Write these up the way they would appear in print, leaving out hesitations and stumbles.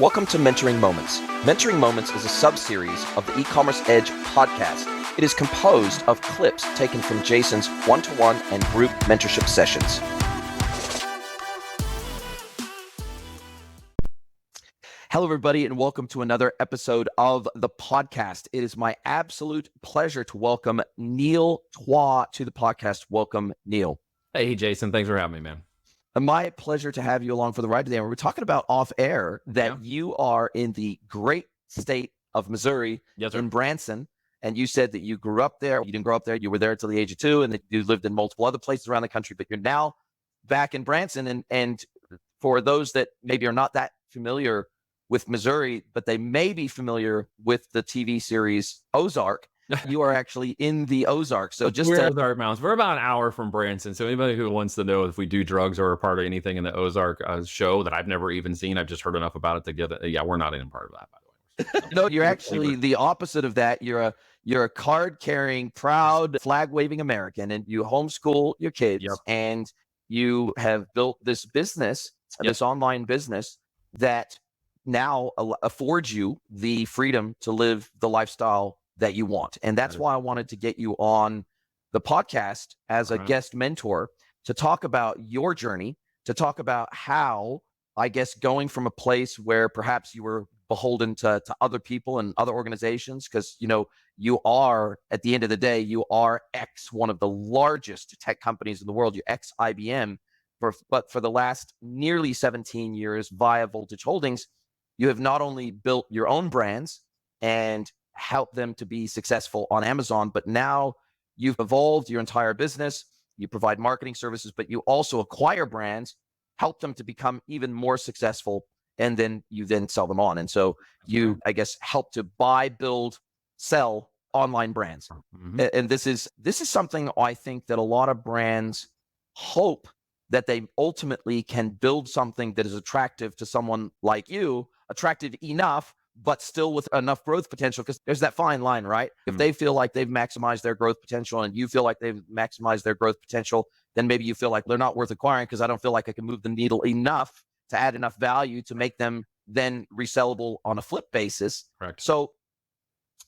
Welcome to Mentoring Moments. Mentoring Moments is a sub-series of the E-Commerce Edge podcast. It is composed of clips taken from Jason's one-to-one and group mentorship sessions. Hello, everybody, and welcome to another episode of the podcast. It is my absolute pleasure to welcome Neil Twa to the podcast. Welcome, Neil. Hey, Jason. Thanks for having me, man. My pleasure to have you along for the ride today. And we're talking about off air that you are in the great state of Missouri, in Branson. And you said that you grew up there. You didn't grow up there. You were there until the age of 2, and that you lived in multiple other places around the country. But you're now back in Branson. And for those that maybe are not that familiar with Missouri, but they may be familiar with the TV series Ozark, you are actually in the Ozarks. So we're Ozark Mountains. We're about an hour from Branson. So anybody who wants to know if we do drugs or are part of anything in the Ozark show that I've never even seen, I've just heard enough about it to get it. Yeah, we're not even part of that, by the way. No, you're actually the opposite of that. You're a card-carrying, proud, flag-waving American, and you homeschool your kids, and you have built this business, this online business that now affords you the freedom to live the lifestyle that you want. And that's why I wanted to get you on the podcast as a guest mentor to talk about your journey, to talk about how, I guess, going from a place where perhaps you were beholden to other people and other organizations, because, you are, at the end of the day, you are one of the largest tech companies in the world. You're IBM, but for the last nearly 17 years via Voltage Holdings, you have not only built your own brands and help them to be successful on Amazon, but now you've evolved your entire business. You provide marketing services, but you also acquire brands, help them to become even more successful, and then you sell them on. And so you, I guess, help to buy, build, sell online brands. Mm-hmm. And this is something I think that a lot of brands hope that they ultimately can build something that is attractive to someone like you, attractive enough, but still with enough growth potential, because there's that fine line, right? If they feel like they've maximized their growth potential and you feel like they've maximized their growth potential, then maybe you feel like they're not worth acquiring because I don't feel like I can move the needle enough to add enough value to make them then resellable on a flip basis. Correct. So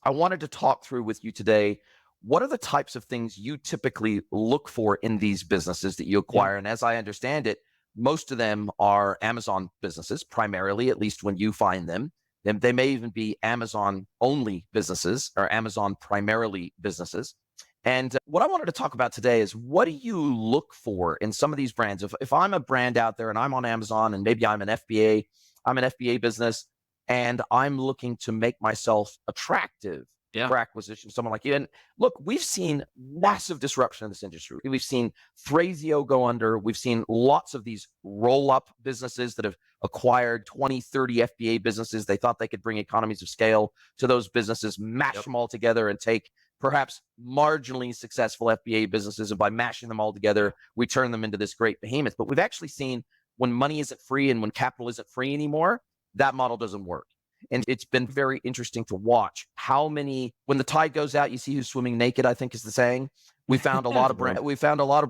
I wanted to talk through with you today, what are the types of things you typically look for in these businesses that you acquire? And as I understand it, most of them are Amazon businesses, primarily, at least when you find them. Then they may even be Amazon only businesses or Amazon primarily businesses. And what I wanted to talk about today is, what do you look for in some of these brands? If I'm a brand out there and I'm on Amazon and maybe I'm an FBA business, and I'm looking to make myself attractive for acquisition, someone like you. And look, we've seen massive disruption in this industry. We've seen Thrasio go under. We've seen lots of these roll-up businesses that have acquired 20, 30 FBA businesses. They thought they could bring economies of scale to those businesses, mash them all together, and take perhaps marginally successful FBA businesses, and by mashing them all together, we turn them into this great behemoth. But we've actually seen, when money isn't free and when capital isn't free anymore, that model doesn't work. And it's been very interesting to watch how many, when the tide goes out, you see who's swimming naked, I think is the saying. We found a lot of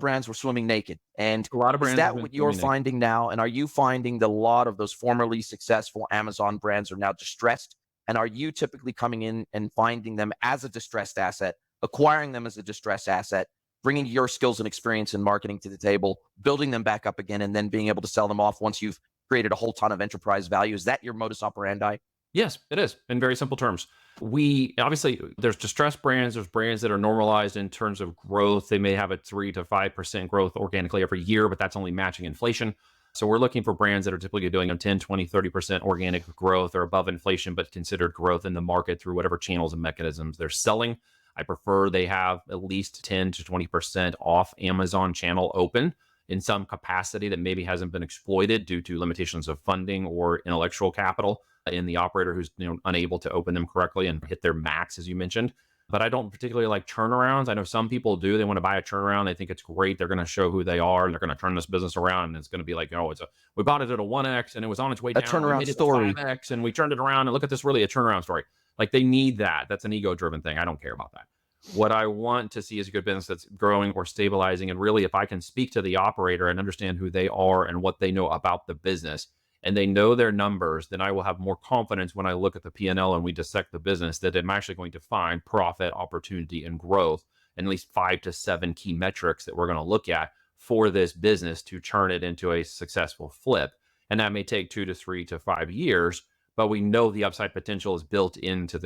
brands were swimming naked. And a lot of brands, is that what you're finding now? And are you finding that a lot of those formerly successful Amazon brands are now distressed? And are you typically coming in and finding them as a distressed asset, acquiring them as a distressed asset, bringing your skills and experience in marketing to the table, building them back up again, and then being able to sell them off once you've created a whole ton of enterprise value? Is that your modus operandi? Yes, it is, in very simple terms. There's distressed brands, there's brands that are normalized in terms of growth. They may have a 3 to 5% growth organically every year, but that's only matching inflation. So we're looking for brands that are typically doing a 10, 20, 30% organic growth or above inflation, but considered growth in the market through whatever channels and mechanisms they're selling. I prefer they have at least 10 to 20% off Amazon channel open in some capacity that maybe hasn't been exploited due to limitations of funding or intellectual capital in the operator who's unable to open them correctly and hit their max, as you mentioned. But I don't particularly like turnarounds. I know some people do. They want to buy a turnaround. They think it's great. They're going to show who they are, and they're going to turn this business around. And it's going to be like, we bought it at a 1X and it was on its way down. A turnaround story. A 5X and we turned it around, and look at this, really a turnaround story. Like, they need that. That's an ego-driven thing. I don't care about that. What I want to see is a good business that's growing or stabilizing. And really, if I can speak to the operator and understand who they are and what they know about the business, and they know their numbers, then I will have more confidence when I look at the P&L and we dissect the business that I'm actually going to find profit, opportunity, and growth, and at least 5 to 7 key metrics that we're going to look at for this business to turn it into a successful flip. And that may take 2 to 3 to 5 years, but we know the upside potential is baked into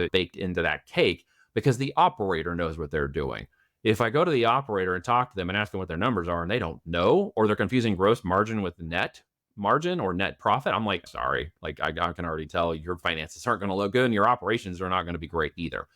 that cake because the operator knows what they're doing. If I go to the operator and talk to them and ask them what their numbers are and they don't know, or they're confusing gross margin with net margin or net profit, I'm like, sorry, like I can already tell your finances aren't going to look good and your operations are not going to be great either.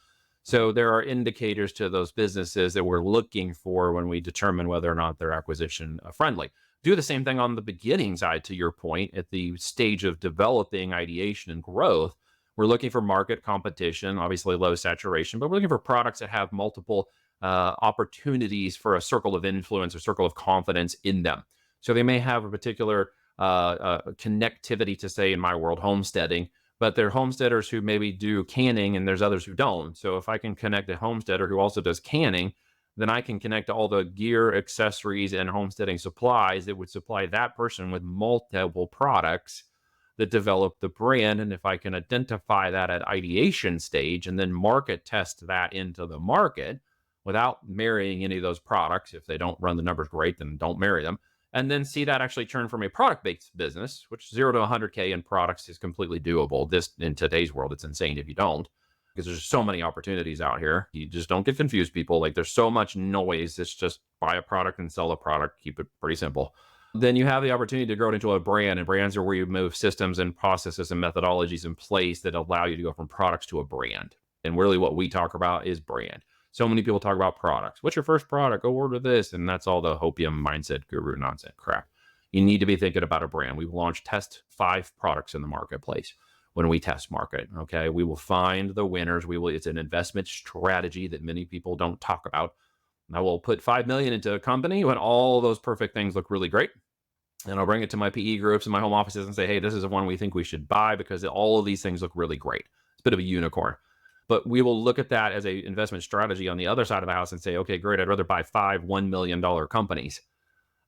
So there are indicators to those businesses that we're looking for when we determine whether or not they're acquisition friendly. Do the same thing on the beginning side, to your point, at the stage of developing ideation and growth. We're looking for market competition, obviously low saturation, but we're looking for products that have multiple opportunities for a circle of influence or circle of confidence in them. So they may have a particular connectivity to, say, in my world, homesteading, but they're homesteaders who maybe do canning and there's others who don't. So if I can connect a homesteader who also does canning, then I can connect all the gear, accessories, and homesteading supplies that would supply that person with multiple products that develop the brand. And if I can identify that at ideation stage and then market test that into the market without marrying any of those products, if they don't run the numbers great, then don't marry them. And then see that actually turn from a product-based business, which 0 to 100K in products is completely doable. This, in today's world, it's insane if you don't, because there's so many opportunities out here. You just don't get confused, people. Like, there's so much noise. It's just buy a product and sell a product. Keep it pretty simple. Then you have the opportunity to grow it into a brand, and brands are where you move systems and processes and methodologies in place that allow you to go from products to a brand. And really what we talk about is brand. So many people talk about products. What's your first product? Go order this. And that's all the hopium mindset guru nonsense crap. You need to be thinking about a brand. We've launched test 5 products in the marketplace when we test market. Okay. We will find the winners. It's an investment strategy that many people don't talk about. I will put 5 million into a company when all those perfect things look really great. And I'll bring it to my PE groups and my home offices and say, hey, this is the one we think we should buy because all of these things look really great. It's a bit of a unicorn. But we will look at that as an investment strategy on the other side of the house and say, okay, great, I'd rather buy 5 $1 million companies,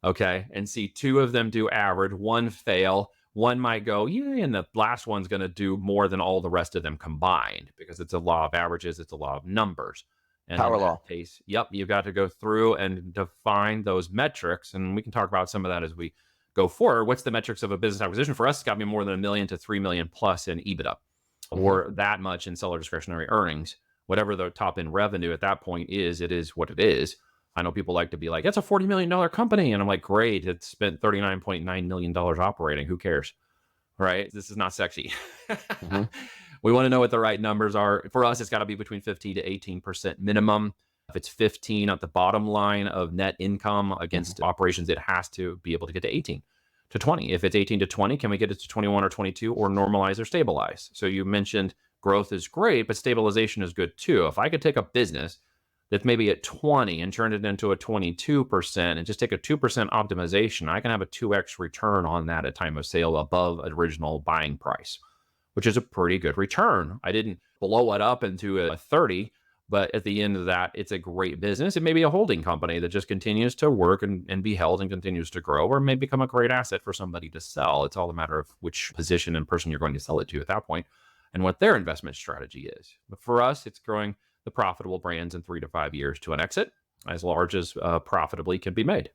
okay, and see 2 of them do average, 1 fail, 1 might go, yeah, and the last one's going to do more than all the rest of them combined because it's a law of averages, it's a law of numbers. And Power in that law. case, yep, you've got to go through and define those metrics, and we can talk about some of that as we go forward. What's the metrics of a business acquisition? For us, it's got to be more than $1 million to $3 million plus in EBITDA. Or that much in seller discretionary earnings, whatever the top end revenue at that point is, it is what it is. I know people like to be like, it's a $40 million company. And I'm like, great, it spent $39.9 million operating. Who cares? Right? This is not sexy. We want to know what the right numbers are. For us, it's got to be between 15 to 18% minimum. If it's 15 at the bottom line of net income against operations, it has to be able to get to 18. To 20. If it's 18 to 20, can we get it to 21 or 22 or normalize or stabilize? So you mentioned growth is great, but stabilization is good too. If I could take a business that's maybe at 20 and turn it into a 22% and just take a 2% optimization, I can have a 2x return on that at time of sale above original buying price, which is a pretty good return. I didn't blow it up into a 30, but at the end of that, it's a great business. It may be a holding company that just continues to work and be held and continues to grow, or may become a great asset for somebody to sell. It's all a matter of which position and person you're going to sell it to at that point and what their investment strategy is. But for us, it's growing the profitable brands in 3 to 5 years to an exit as large as profitably can be made.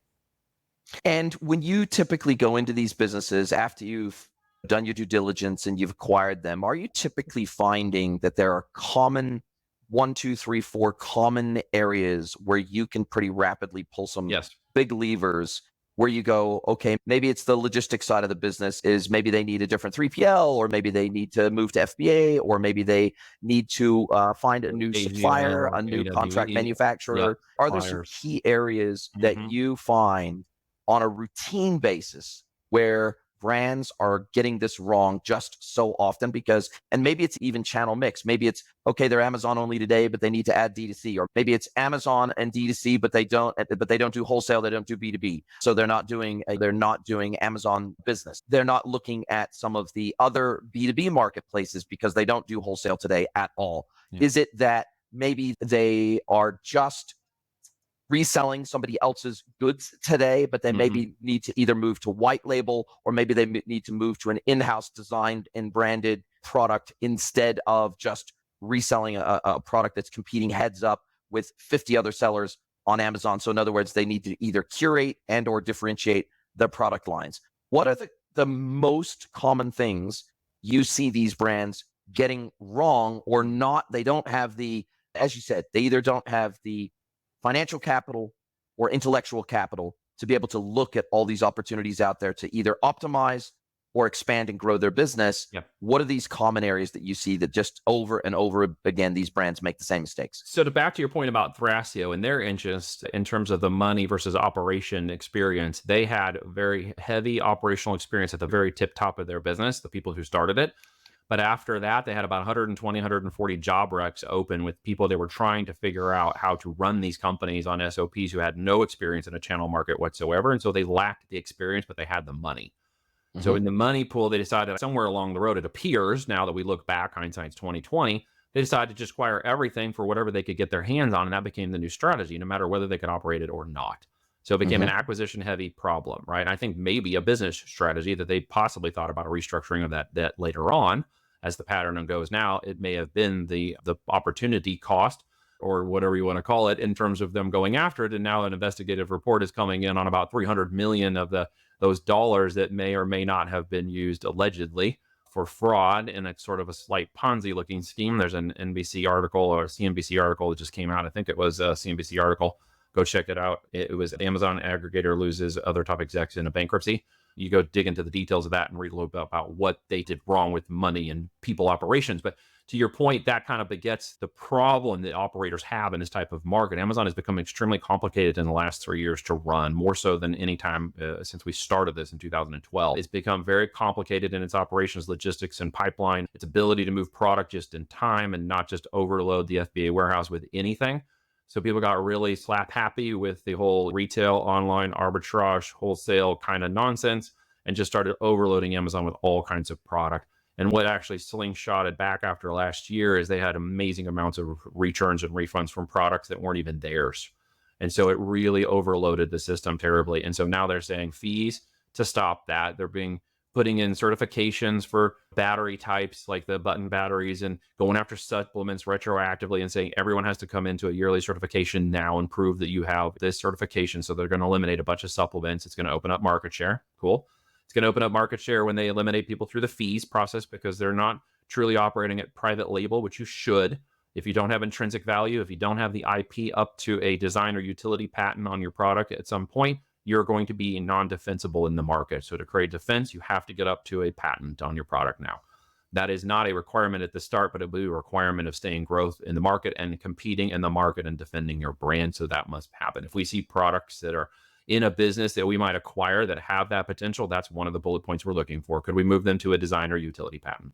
And when you typically go into these businesses after you've done your due diligence and you've acquired them, are you typically finding that there are common 1, 2, 3, 4 common areas where you can pretty rapidly pull some big levers where you go, okay, maybe it's the logistics side of the business is maybe they need a different 3PL, or maybe they need to move to FBA, or maybe they need to find a new supplier, a new contract manufacturer. Are there some key areas that you find on a routine basis where brands are getting this wrong just so often? Because, and maybe it's even channel mix. Maybe it's, okay, they're Amazon only today, but they need to add D2C, or maybe it's Amazon and D2C, but they don't do wholesale. They don't do B2B. So they're not doing Amazon business. They're not looking at some of the other B2B marketplaces because they don't do wholesale today at all. Is it that maybe they are just reselling somebody else's goods today, but they maybe need to either move to white label, or maybe they need to move to an in-house designed and branded product instead of just reselling a product that's competing heads up with 50 other sellers on Amazon. So in other words, they need to either curate and or differentiate their product lines. What are the most common things you see these brands getting wrong or not? They don't have the, as you said, they either don't have the financial capital or intellectual capital to be able to look at all these opportunities out there to either optimize or expand and grow their business. Yep. What are these common areas that you see that just over and over again, these brands make the same mistakes? So to back to your point about Thrasio and their interest in terms of the money versus operation experience, they had very heavy operational experience at the very tip top of their business, the people who started it. But after that, they had about 120, 140 job recs open with people that were trying to figure out how to run these companies on SOPs who had no experience in a channel market whatsoever. And so they lacked the experience, but they had the money. So in the money pool, they decided somewhere along the road, it appears now that we look back, hindsight's 2020, they decided to just acquire everything for whatever they could get their hands on. And that became the new strategy, no matter whether they could operate it or not. So it became an acquisition heavy problem, right? And I think maybe a business strategy that they possibly thought about a restructuring of that debt later on, as the pattern goes now, it may have been the opportunity cost or whatever you want to call it in terms of them going after it. And now an investigative report is coming in on about 300 million of those dollars that may or may not have been used allegedly for fraud in a sort of a slight Ponzi looking scheme. There's an NBC article or a CNBC article that just came out. I think it was a CNBC article. Go check it out. It was Amazon aggregator loses other top execs in a bankruptcy. You go dig into the details of that and read a little bit about what they did wrong with money and people operations. But to your point, that kind of begets the problem that operators have in this type of market. Amazon has become extremely complicated in the last 3 years to run, more so than any time since we started this in 2012. It's become very complicated in its operations, logistics, and pipeline. Its ability to move product just in time and not just overload the FBA warehouse with anything. So people got really slap happy with the whole retail, online arbitrage, wholesale kind of nonsense and just started overloading Amazon with all kinds of product. And what actually slingshotted back after last year is they had amazing amounts of returns and refunds from products that weren't even theirs. And so it really overloaded the system terribly. And so now they're saying fees to stop that. They're putting in certifications for battery types like the button batteries and going after supplements retroactively and saying everyone has to come into a yearly certification now and prove that you have this certification. So they're going to eliminate a bunch of supplements. It's going to open up market share. Cool. It's going to open up market share when they eliminate people through the fees process because they're not truly operating at private label, which you should. If you don't have intrinsic value, if you don't have the IP up to a design or utility patent on your product at some point, you're going to be non-defensible in the market. So to create defense, you have to get up to a patent on your product now. That is not a requirement at the start, but it will be a requirement of staying growth in the market and competing in the market and defending your brand. So that must happen. If we see products that are in a business that we might acquire that have that potential, that's one of the bullet points we're looking for. Could we move them to a design or utility patent?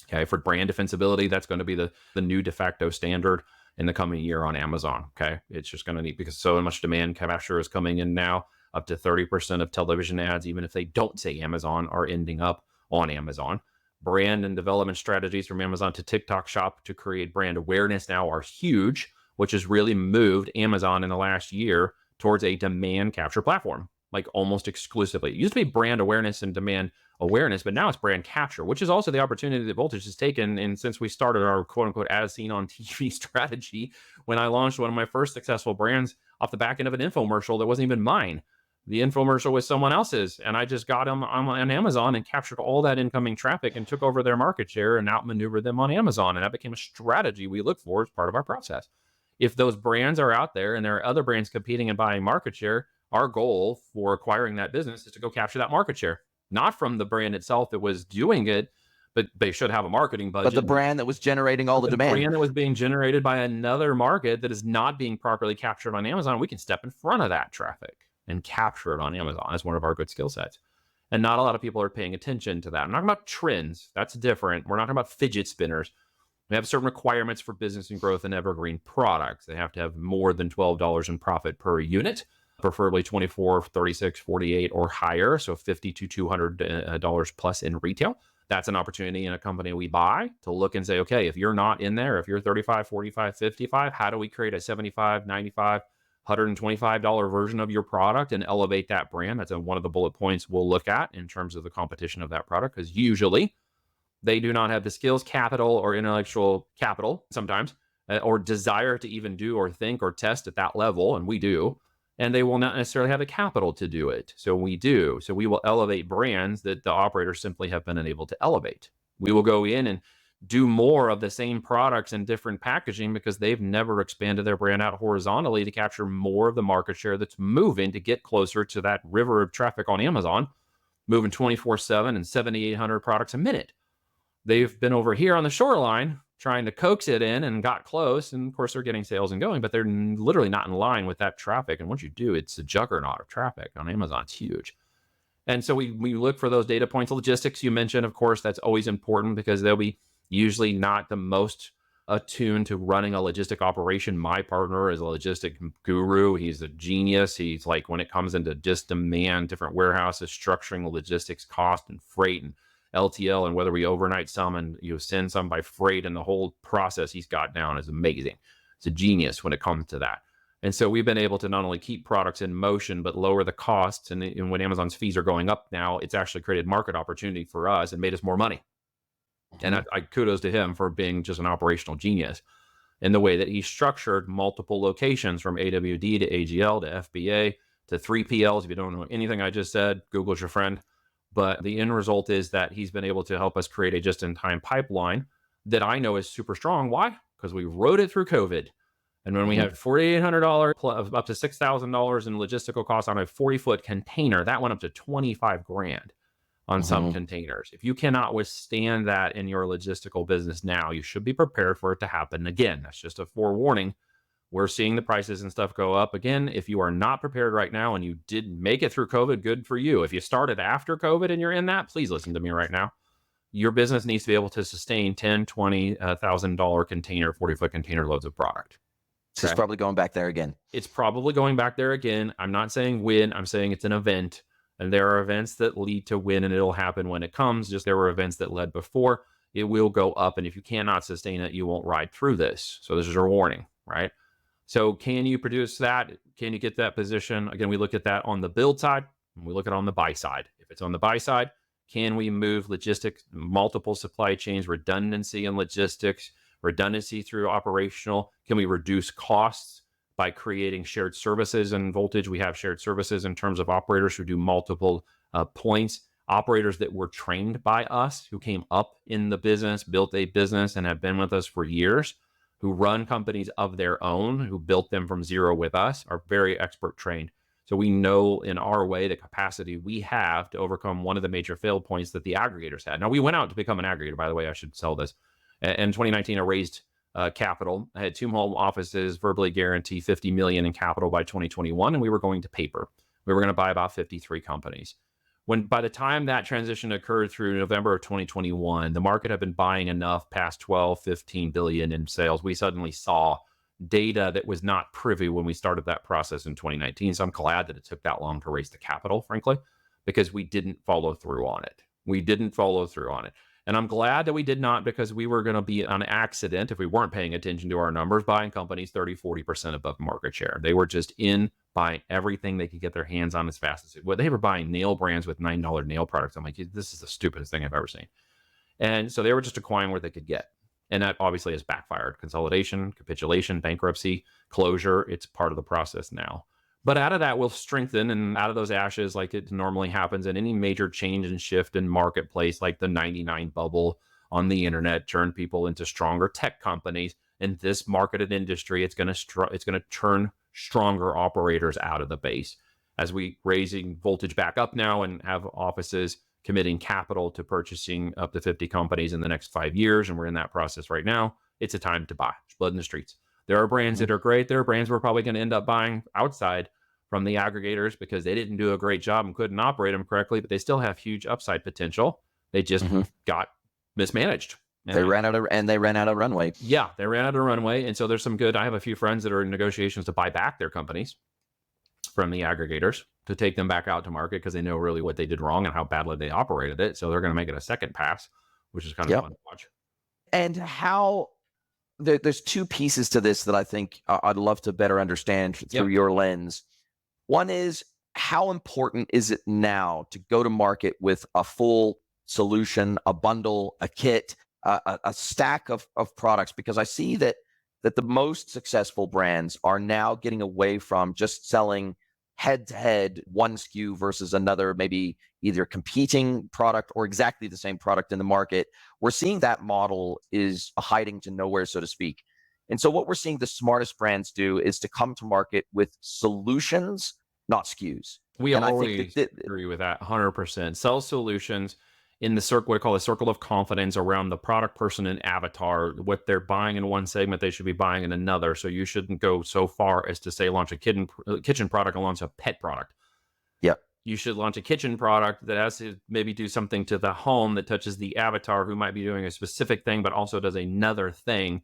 Okay, for brand defensibility, that's going to be the new de facto standard in the coming year on Amazon. Okay, it's just going to need, because so much demand capture is coming in now. Up to 30% of television ads, even if they don't say Amazon, are ending up on Amazon. Brand and development strategies from Amazon to TikTok Shop to create brand awareness now are huge, which has really moved Amazon in the last year towards a demand capture platform, like almost exclusively. It used to be brand awareness and demand awareness, but now it's brand capture, which is also the opportunity that Voltage has taken. And since we started our quote unquote as seen on TV strategy, when I launched one of my first successful brands off the back end of an infomercial that wasn't even mine. The infomercial was someone else's, and I just got them on Amazon and captured all that incoming traffic and took over their market share and outmaneuvered them on Amazon. And that became a strategy we look for as part of our process. If those brands are out there and there are other brands competing and buying market share, our goal for acquiring that business is to go capture that market share, not from the brand itself that was doing it, but they should have a marketing budget. But the brand that was generating all the demand. The brand that was being generated by another market that is not being properly captured on Amazon, we can step in front of that traffic and capture it on Amazon as one of our good skill sets. And not a lot of people are paying attention to that. I'm not talking about trends. That's different. We're not talking about fidget spinners. We have certain requirements for business and growth and evergreen products. They have to have more than $12 in profit per unit, preferably 24, 36, 48 or higher. So $50 to $200 plus in retail. That's an opportunity in a company we buy to look and say, okay, if you're not in there, if you're 35, 45, 55, how do we create a 75, 95, $125 version of your product and elevate that brand. That's one of the bullet points we'll look at in terms of the competition of that product, because usually they do not have the skills, capital, or intellectual capital sometimes, or desire to even do or think or test at that level. And we do. And they will not necessarily have the capital to do it. So we do. So we will elevate brands that the operators simply have been unable to elevate. We will go in and do more of the same products and different packaging because they've never expanded their brand out horizontally to capture more of the market share that's moving to get closer to that river of traffic on Amazon, moving 24/7 and 7,800 products a minute. They've been over here on the shoreline trying to coax it in and got close. And of course, they're getting sales and going, but they're literally not in line with that traffic. And once you do, it's a juggernaut of traffic on Amazon. It's huge. And so we look for those data points. Logistics, you mentioned, of course, that's always important because they'll be usually not the most attuned to running a logistic operation. My partner is a logistic guru. He's a genius. He's like, when it comes into just demand, different warehouses, structuring the logistics cost and freight and LTL, and whether we overnight some and you send some by freight, and the whole process he's got down is amazing. It's a genius when it comes to that. And so we've been able to not only keep products in motion, but lower the costs. And when Amazon's fees are going up now, it's actually created market opportunity for us and made us more money. And I kudos to him for being just an operational genius in the way that he structured multiple locations from AWD to AGL to FBA to 3PLs. If you don't know anything I just said, Google's your friend. But the end result is that he's been able to help us create a just-in-time pipeline that I know is super strong. Why? Because we rode it through COVID. And when we had $4,800 up to $6,000 in logistical costs on a 40-foot container, that went up to 25 grand on some containers. If you cannot withstand that in your logistical business now, you should be prepared for it to happen again. That's just a forewarning. We're seeing the prices and stuff go up again. If you are not prepared right now and you did make it through COVID, good for you. If you started after COVID and you're in that, please listen to me right now. Your business needs to be able to sustain $10,000, $20,000 container, 40-foot container loads of product. Okay. It's probably going back there again. It's probably going back there again. I'm not saying win. I'm saying it's an event. And there are events that lead to win, and it'll happen when it comes. Just there were events that led before. It will go up. And if you cannot sustain it, you won't ride through this. So this is your warning, right? So can you produce that? Can you get that position? Again, we look at that on the build side, and we look at it on the buy side. If it's on the buy side, can we move logistics, multiple supply chains, redundancy in logistics, redundancy through operational? Can we reduce costs by creating shared services in Voltage? We have shared services in terms of operators who do multiple points, operators that were trained by us, who came up in the business, built a business, and have been with us for years, who run companies of their own, who built them from zero with us, are very expert trained. So we know in our way the capacity we have to overcome one of the major fail points that the aggregators had. Now, we went out to become an aggregator, by the way. I should sell this. In 2019, I raised capital. I had 2 home offices, verbally guarantee $50 million in capital by 2021, and we were going to paper. We were going to buy about 53 companies. When by the time that transition occurred through November of 2021, the market had been buying enough past 12, 15 billion in sales. We suddenly saw data that was not privy when we started that process in 2019. So I'm glad that it took that long to raise the capital, frankly, because we didn't follow through on it. And I'm glad that we did not, because we were going to be on accident, if we weren't paying attention to our numbers, buying companies 30, 40% above market share. They were just in buying everything they could get their hands on as fast as it would. They were buying nail brands with $9 nail products. I'm like, this is the stupidest thing I've ever seen. And so they were just acquiring what they could get. And that obviously has backfired. Consolidation, capitulation, bankruptcy, closure. It's part of the process now. But out of that, we'll strengthen, and out of those ashes, like it normally happens in any major change and shift in marketplace, like the 99 bubble on the internet, turn people into stronger tech companies. In this market and industry, it's going to turn stronger operators out of the base. As we raising Voltage back up now and have offices committing capital to purchasing up to 50 companies in the next 5 years, and we're in that process right now, it's a time to buy. It's blood in the streets. There are brands that are great. There are brands we're probably going to end up buying outside from the aggregators because they didn't do a great job and couldn't operate them correctly, but they still have huge upside potential. They just got mismanaged. They ran out of runway. Yeah, they ran out of runway. And so there's some good, I have a few friends that are in negotiations to buy back their companies from the aggregators to take them back out to market because they know really what they did wrong and how badly they operated it. So they're going to make it a second pass, which is kind of fun to watch. And how there's two pieces to this that I think I'd love to better understand through your lens. One is, how important is it now to go to market with a full solution, a bundle, a kit, a stack of products? Because I see that the most successful brands are now getting away from just selling head-to-head one SKU versus another, maybe either competing product or exactly the same product in the market. We're seeing that model is hiding to nowhere, so to speak. And so what we're seeing the smartest brands do is to come to market with solutions, not SKUs. We And I always think that agree with that 100%. Sell solutions in the circle, what I call a circle of confidence around the product, person, and avatar. What they're buying in one segment, they should be buying in another. So you shouldn't go so far as to say launch a kitchen product and launch a pet product. yeah, You should launch a kitchen product that has to maybe do something to the home that touches the avatar who might be doing a specific thing, but also does another thing.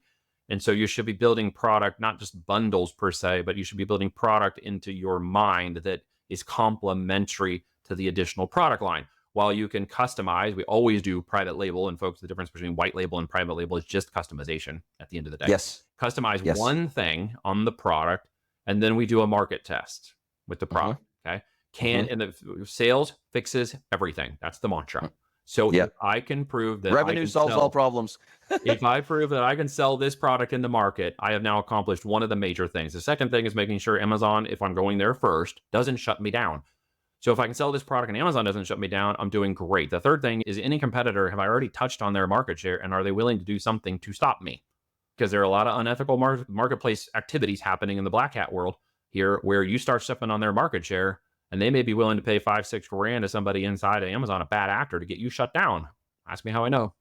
And so you should be building product, not just bundles per se, but you should be building product into your mind that is complementary to the additional product line. While you can customize, we always do private label, and folks, the difference between white label and private label is just customization at the end of the day. yes, Customize yes. one thing on the product, and then we do a market test with the product. Okay. And the sales fixes everything. That's the mantra. So if I can prove that revenue solves all problems. if I prove that I can sell this product in the market, I have now accomplished one of the major things. The second thing is making sure Amazon, if I'm going there first, doesn't shut me down. So if I can sell this product and Amazon doesn't shut me down, I'm doing great. The third thing is, any competitor, have I already touched on their market share, and are they willing to do something to stop me? Because there are a lot of unethical marketplace activities happening in the black hat world here, where you start stepping on their market share, and they may be willing to pay $5-6 grand to somebody inside of Amazon, a bad actor, to get you shut down. Ask me how I know.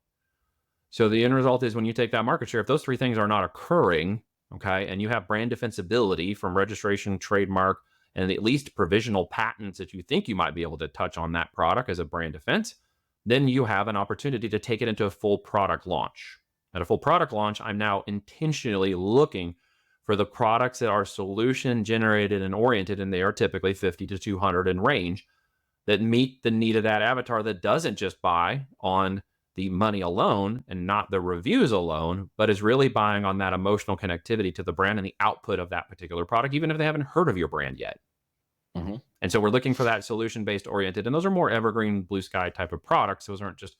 So the end result is, when you take that market share, if those three things are not occurring, okay, and you have brand defensibility from registration, trademark, and at least provisional patents that you think you might be able to touch on that product as a brand defense, then you have an opportunity to take it into a full product launch. At a full product launch, I'm now intentionally looking for the products that are solution generated and oriented, and they are typically 50 to 200 in range, that meet the need of that avatar, that doesn't just buy on the money alone and not the reviews alone, but is really buying on that emotional connectivity to the brand and the output of that particular product, even if they haven't heard of your brand yet. And so we're looking for that solution-based oriented, and those are more evergreen, blue sky type of products. Those aren't just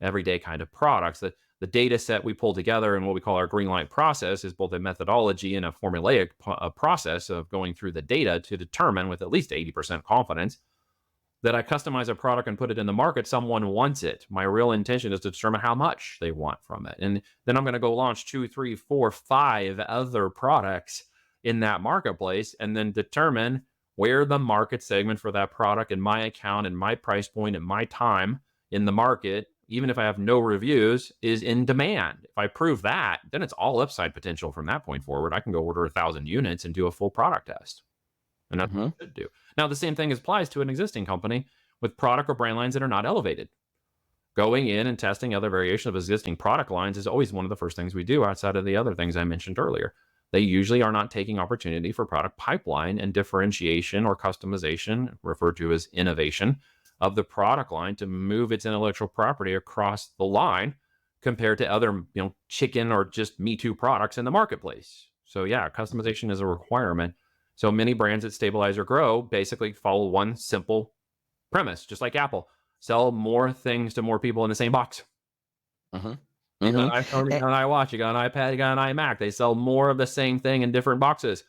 everyday kind of products. The data set we pull together and what we call our green light process is both a methodology and a formulaic process of going through the data to determine with at least 80% confidence that I customize a product and put it in the market. Someone wants it. My real intention is to determine how much they want from it. And then I'm going to go launch 2, 3, 4, 5 other products in that marketplace, and then determine where the market segment for that product and my account and my price point and my time in the market, even if I have no reviews, is in demand. If I prove that, then it's all upside potential from that point forward. I can go order 1,000 units and do a full product test. And that's what I should do. Now, the same thing applies to an existing company with product or brand lines that are not elevated. Going in and testing other variation of existing product lines is always one of the first things we do, outside of the other things I mentioned earlier. They usually are not taking opportunity for product pipeline and differentiation or customization, referred to as innovation, of the product line to move its intellectual property across the line compared to other, chicken or just Me Too products in the marketplace. So yeah, customization is a requirement. So many brands that stabilize or grow basically follow one simple premise, just like Apple: sell more things to more people in the same box. You got an iPhone, you got an iWatch, you got an iPad, you got an iMac. They sell more of the same thing in different boxes.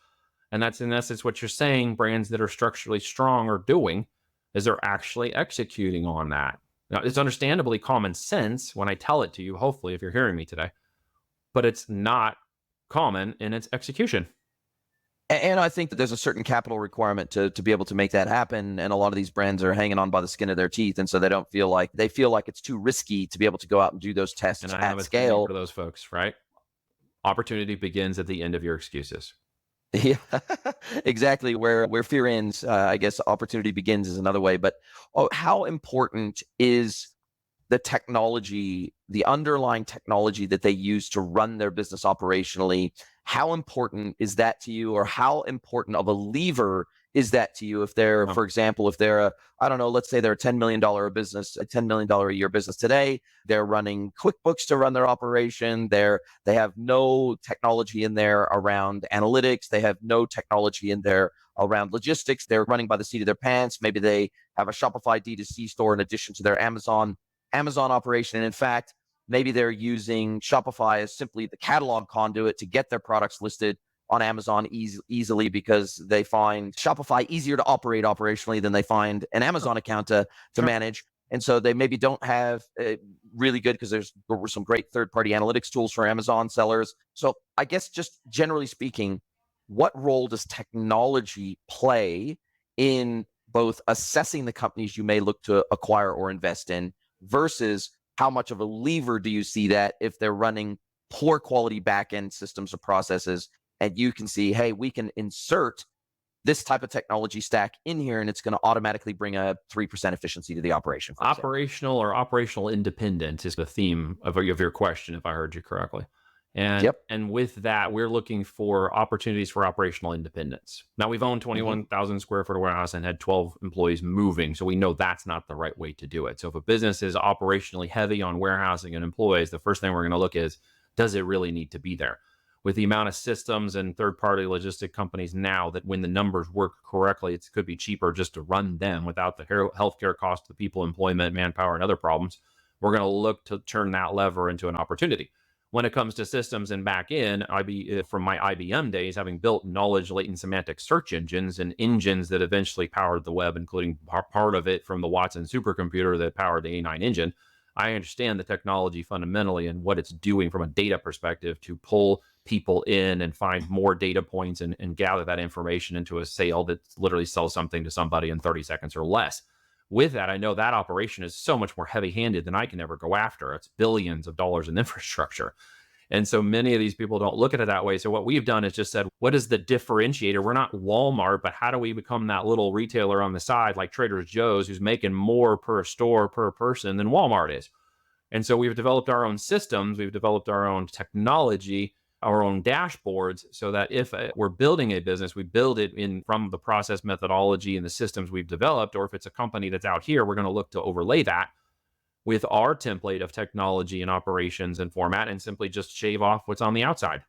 And that's in essence what you're saying brands that are structurally strong are doing, is they're actually executing on that. Now, it's understandably common sense when I tell it to you, hopefully, if you're hearing me today, but it's not common in its execution. And I think that there's a certain capital requirement to be able to make that happen. And a lot of these brands are hanging on by the skin of their teeth. And so they feel like it's too risky to be able to go out and do those tests And I at have a scale. for those folks, right? Opportunity begins at the end of your excuses. Yeah, exactly. Where fear ends, I guess opportunity begins is another way. But how important is the technology, the underlying technology that they use to run their business operationally? How important is that to you, or how important of a lever is that to you? If they're, Oh, for example, if they're I don't know, let's say they're a $10 million business, a $10 million a year business today, they're running QuickBooks to run their operation. They have no technology in there around analytics. They have no technology in there around logistics. They're running by the seat of their pants. Maybe they have a Shopify D2C store in addition to their Amazon operation. And in fact, maybe they're using Shopify as simply the catalog conduit to get their products listed on Amazon easily because they find Shopify easier to operate operationally than they find an Amazon account to sure. manage. And so they maybe don't have really good, because there were some great third-party analytics tools for Amazon sellers. So I guess just generally speaking, what role does technology play in both assessing the companies you may look to acquire or invest in versus how much of a lever do you see that if they're running poor quality back-end systems or processes, and you can see, hey, we can insert this type of technology stack in here and it's going to automatically bring a 3% efficiency to the operation, for example. Operational or operational independence is the theme of your question, if I heard you correctly. And Yep. and with that, we're looking for opportunities for operational independence. Now, we've owned 21,000 square foot warehouse and had 12 employees moving, so we know that's not the right way to do it. So if a business is operationally heavy on warehousing and employees, the first thing we're going to look is, does it really need to be there? With the amount of systems and third-party logistic companies now, that when the numbers work correctly, it could be cheaper just to run them without the healthcare cost, the people, employment, manpower, and other problems. We're going to look to turn that lever into an opportunity. When it comes to systems and back end, from my IBM days, having built knowledge latent semantic search engines and engines that eventually powered the web, including part of it from the Watson supercomputer that powered the A9 engine, I understand the technology fundamentally and what it's doing from a data perspective to pull people in and find more data points and gather that information into a sale that literally sells something to somebody in 30 seconds or less. With that, I know that operation is so much more heavy handed than I can ever go after. It's billions of dollars in infrastructure. And so many of these people don't look at it that way. So what we've done is just said, what is the differentiator? We're not Walmart, but how do we become that little retailer on the side like Trader Joe's, who's making more per store per person than Walmart is? And so we've developed our own systems, we've developed our own technology, our own dashboards, so that if we're building a business, we build it in from the process methodology and the systems we've developed. Or if it's a company that's out here, we're going to look to overlay that with our template of technology and operations and format and simply just shave off what's on the outside.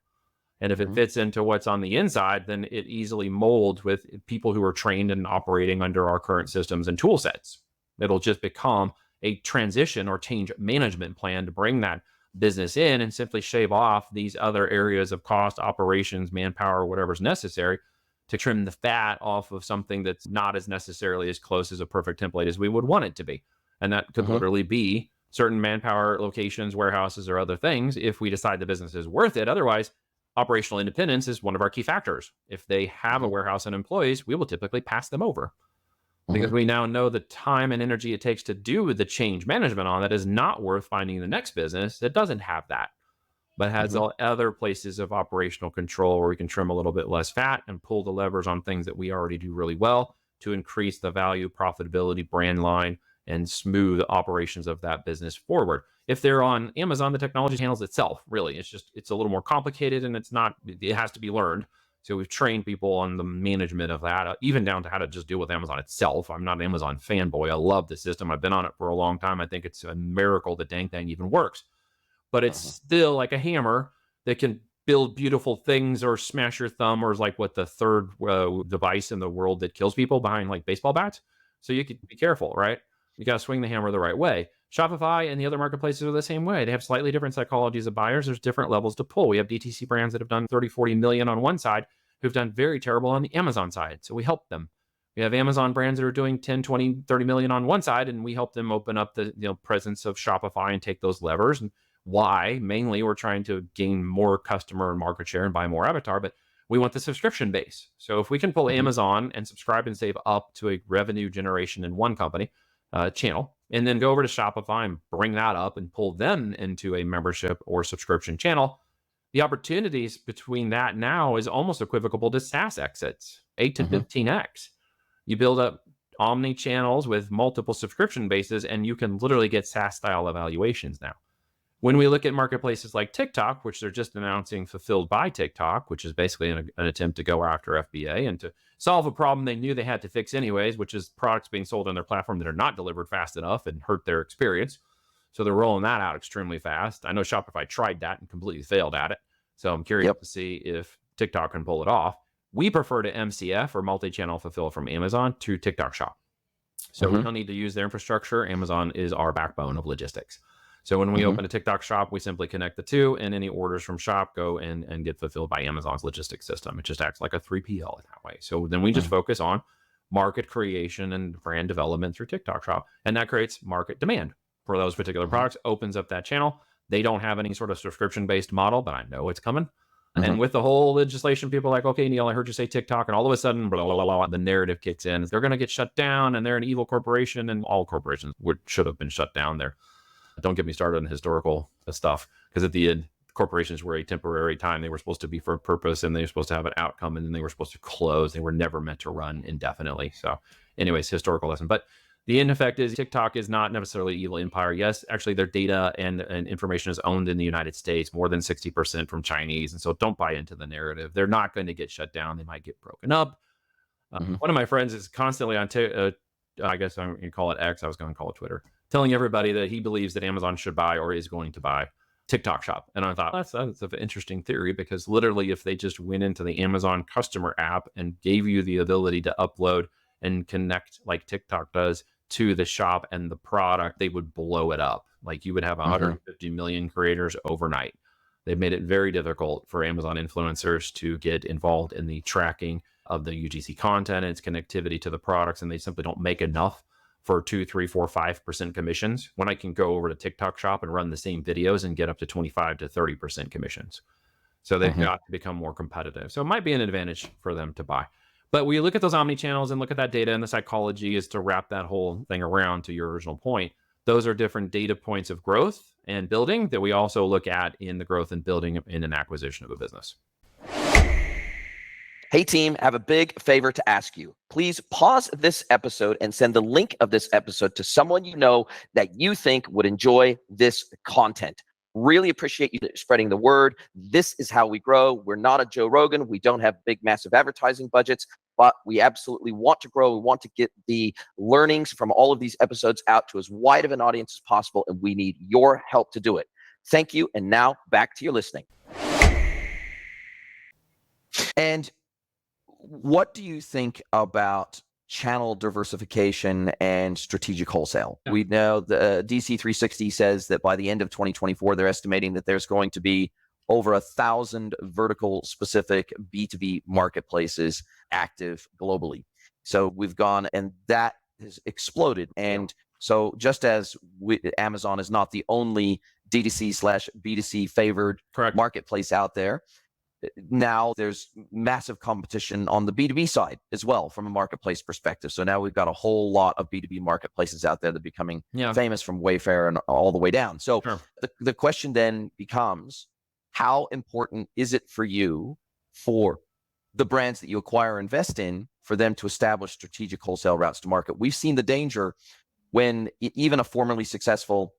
And if it fits into what's on the inside, then it easily molds with people who are trained and operating under our current systems and tool sets. It'll just become a transition or change management plan to bring that business in and simply shave off these other areas of cost, operations, manpower, whatever's necessary to trim the fat off of something that's not as necessarily as close as a perfect template as we would want it to be. And that could literally be certain manpower locations, warehouses, or other things if we decide the business is worth it. Otherwise, operational independence is one of our key factors. If they have a warehouse and employees, we will typically pass them over because we now know the time and energy it takes to do the change management on that is not worth finding the next business that doesn't have that, but has all other places of operational control where we can trim a little bit less fat and pull the levers on things that we already do really well to increase the value, profitability, brand line, and smooth operations of that business forward. If they're on Amazon, the technology handles itself, really. It's a little more complicated and it has to be learned. So we've trained people on the management of that, even down to how to just deal with Amazon itself. I'm not an Amazon fanboy. I love the system. I've been on it for a long time. I think it's a miracle the dang thing even works. But it's still like a hammer that can build beautiful things or smash your thumb, or is like what the third device in the world that kills people behind like baseball bats. So you could be careful, right? You got to swing the hammer the right way. Shopify and the other marketplaces are the same way. They have slightly different psychologies of buyers. There's different levels to pull. We have DTC brands that have done 30, 40 million on one side who've done very terrible on the Amazon side. So we help them. We have Amazon brands that are doing 10, 20, 30 million on one side, and we help them open up the presence of Shopify and take those levers. And why? Mainly, we're trying to gain more customer and market share and buy more avatar, but we want the subscription base. So if we can pull Amazon and subscribe and save up to a revenue generation in one company, channel, and then go over to Shopify and bring that up and pull them into a membership or subscription channel, the opportunities between that now is almost equivocal to SaaS exits, 8 to 15x. You build up omni channels with multiple subscription bases, and you can literally get SaaS style evaluations now. When we look at marketplaces like TikTok, which they're just announcing fulfilled by TikTok, which is basically an attempt to go after FBA and to solve a problem they knew they had to fix anyways, which is products being sold on their platform that are not delivered fast enough and hurt their experience. So they're rolling that out extremely fast. I know Shopify tried that and completely failed at it. So I'm curious to see if TikTok can pull it off. We prefer to MCF or multi-channel fulfill from Amazon to TikTok Shop. So we don't need to use their infrastructure. Amazon is our backbone of logistics. So when we open a TikTok Shop, we simply connect the two, and any orders from Shop go and get fulfilled by Amazon's logistics system. It just acts like a 3PL in that way. So then we just focus on market creation and brand development through TikTok Shop. And that creates market demand for those particular products, opens up that channel. They don't have any sort of subscription-based model, but I know it's coming. And with the whole legislation, people are like, okay, Neil, I heard you say TikTok, and all of a sudden, blah, blah, blah, blah, the narrative kicks in. They're going to get shut down, and they're an evil corporation, and all corporations should have been shut down there. Don't get me started on historical stuff, because at the end, corporations were a temporary time. They were supposed to be for a purpose, and they were supposed to have an outcome, and then they were supposed to close. They were never meant to run indefinitely. So anyways, historical lesson. But the end effect is TikTok is not necessarily an evil empire. Yes, actually, their data and information is owned in the United States, more than 60% from Chinese. And so don't buy into the narrative. They're not going to get shut down. They might get broken up. One of my friends is constantly on, I guess I'm going to call it X. I was going to call it Twitter, telling everybody that he believes that Amazon should buy or is going to buy TikTok Shop. And I thought that's an interesting theory, because literally if they just went into the Amazon customer app and gave you the ability to upload and connect like TikTok does to the shop and the product, they would blow it up. Like you would have 150 million creators overnight. They've made it very difficult for Amazon influencers to get involved in the tracking of the UGC content and its connectivity to the products, and they simply don't make enough for 2, 3, 4, 5% commissions, when I can go over to TikTok Shop and run the same videos and get up to 25 to 30% commissions. So they've got to become more competitive. So it might be an advantage for them to buy. But we look at those omni channels and look at that data, and the psychology is to wrap that whole thing around to your original point. Those are different data points of growth and building that we also look at in the growth and building in an acquisition of a business. Hey team, I have a big favor to ask you. Please pause this episode and send the link of this episode to someone you know that you think would enjoy this content. Really appreciate you spreading the word. This is how we grow. We're not a Joe Rogan. We don't have big, massive advertising budgets, but we absolutely want to grow. We want to get the learnings from all of these episodes out to as wide of an audience as possible, and we need your help to do it. Thank you. And now back to your listening. And what do you think about channel diversification and strategic wholesale? We know the DC 360 says that by the end of 2024, they're estimating that there's going to be over 1,000 vertical specific B2B marketplaces active globally. So we've gone, and that has exploded. And so just as Amazon is not the only DTC/B2C favored marketplace out there, now there's massive competition on the B2B side as well from a marketplace perspective. So now we've got a whole lot of B2B marketplaces out there that are becoming famous, from Wayfair and all the way down. So the question then becomes, how important is it for you, for the brands that you acquire or invest in, for them to establish strategic wholesale routes to market? We've seen the danger when even a formerly successful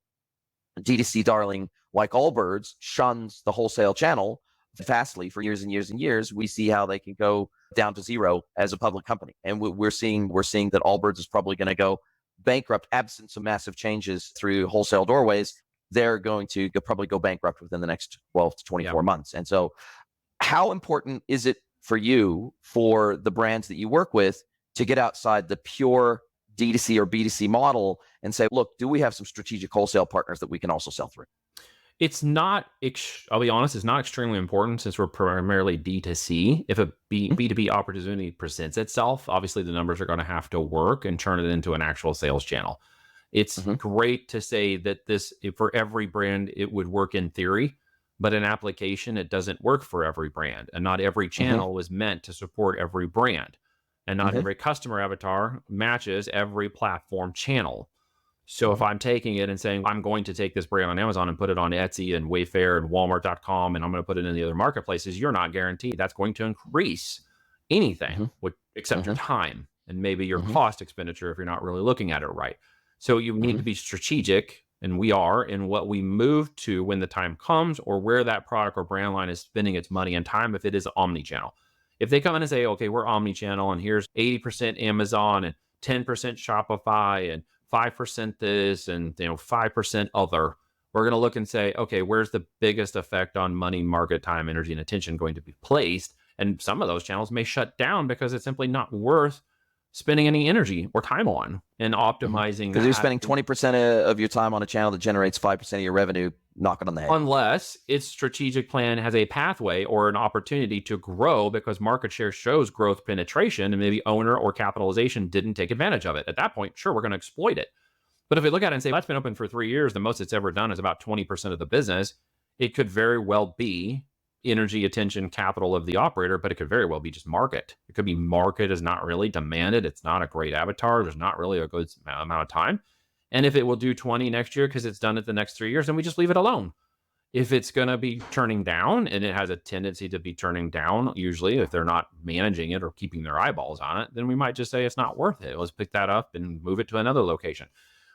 D2C darling like Allbirds shuns the wholesale channel fastly for years and years and years. We see how they can go down to zero as a public company, and we're seeing that Allbirds is probably going to go bankrupt absent some massive changes through wholesale doorways. They're going to probably go bankrupt within the next 12 to 24 months. And so, how important is it for you, for the brands that you work with, to get outside the pure D2C or B2C model and say, look, do we have some strategic wholesale partners that we can also sell through? It's not, I'll be honest, it's not extremely important, since we're primarily D2C. If a B2B opportunity presents itself, obviously the numbers are going to have to work and turn it into an actual sales channel. It's great to say that for every brand, it would work in theory, but in application, it doesn't work for every brand. And not every channel was meant to support every brand. And not every customer avatar matches every platform channel. So if I'm taking it and saying, I'm going to take this brand on Amazon and put it on Etsy and Wayfair and Walmart.com, and I'm going to put it in the other marketplaces, you're not guaranteed that's going to increase anything except your time and maybe your cost expenditure if you're not really looking at it right. So you need to be strategic and we are, in what we move to when the time comes, or where that product or brand line is spending its money and time, if it is omni-channel. If they come in and say, okay, we're omni-channel and here's 80% Amazon and 10% Shopify and 5% this and 5% other, we're going to look and say, okay, where's the biggest effect on money, market, time, energy, and attention going to be placed? And some of those channels may shut down because it's simply not worth spending any energy or time on and optimizing. Because you're spending 20% of your time on a channel that generates 5% of your revenue. Knock it on the head. Unless its strategic plan has a pathway or an opportunity to grow because market share shows growth penetration and maybe owner or capitalization didn't take advantage of it. At that point, sure, we're going to exploit it. But if we look at it and say, that's been open for 3 years, the most it's ever done is about 20% of the business, it could very well be energy, attention, capital of the operator, but it could very well be just market. It could be market is not really demanded. It's not a great avatar. There's not really a good amount of time. And if it will do 20 next year because it's done it the next 3 years, then we just leave it alone. If it's going to be turning down, and it has a tendency to be turning down, usually if they're not managing it or keeping their eyeballs on it, then we might just say it's not worth it. Let's pick that up and move it to another location.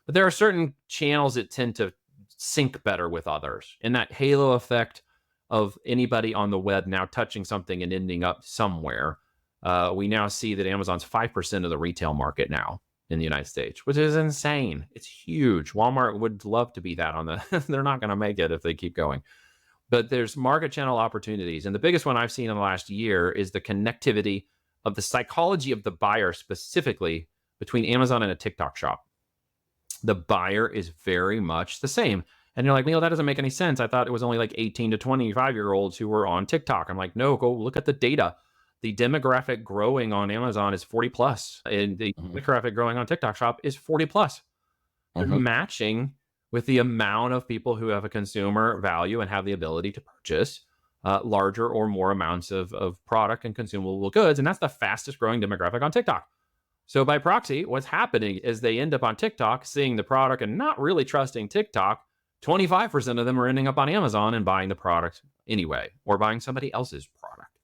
But there are certain channels that tend to sync better with others. And that halo effect of anybody on the web now touching something and ending up somewhere. We now see that Amazon's 5% of the retail market now in the United States, which is insane. It's huge. Walmart would love to be that on the, they're not going to make it if they keep going. But there's market channel opportunities. And the biggest one I've seen in the last year is the connectivity of the psychology of the buyer, specifically between Amazon and a TikTok shop. The buyer is very much the same. And you're like, Neil, that doesn't make any sense. I thought it was only like 18 to 25-year-olds who were on TikTok. I'm like, no, go look at the data. The demographic growing on Amazon is 40 plus, and the demographic growing on TikTok shop is 40 plus. They're matching with the amount of people who have a consumer value and have the ability to purchase larger or more amounts of product and consumable goods. And that's the fastest growing demographic on TikTok. So by proxy, what's happening is they end up on TikTok seeing the product and not really trusting TikTok. 25% of them are ending up on Amazon and buying the product anyway, or buying somebody else's product.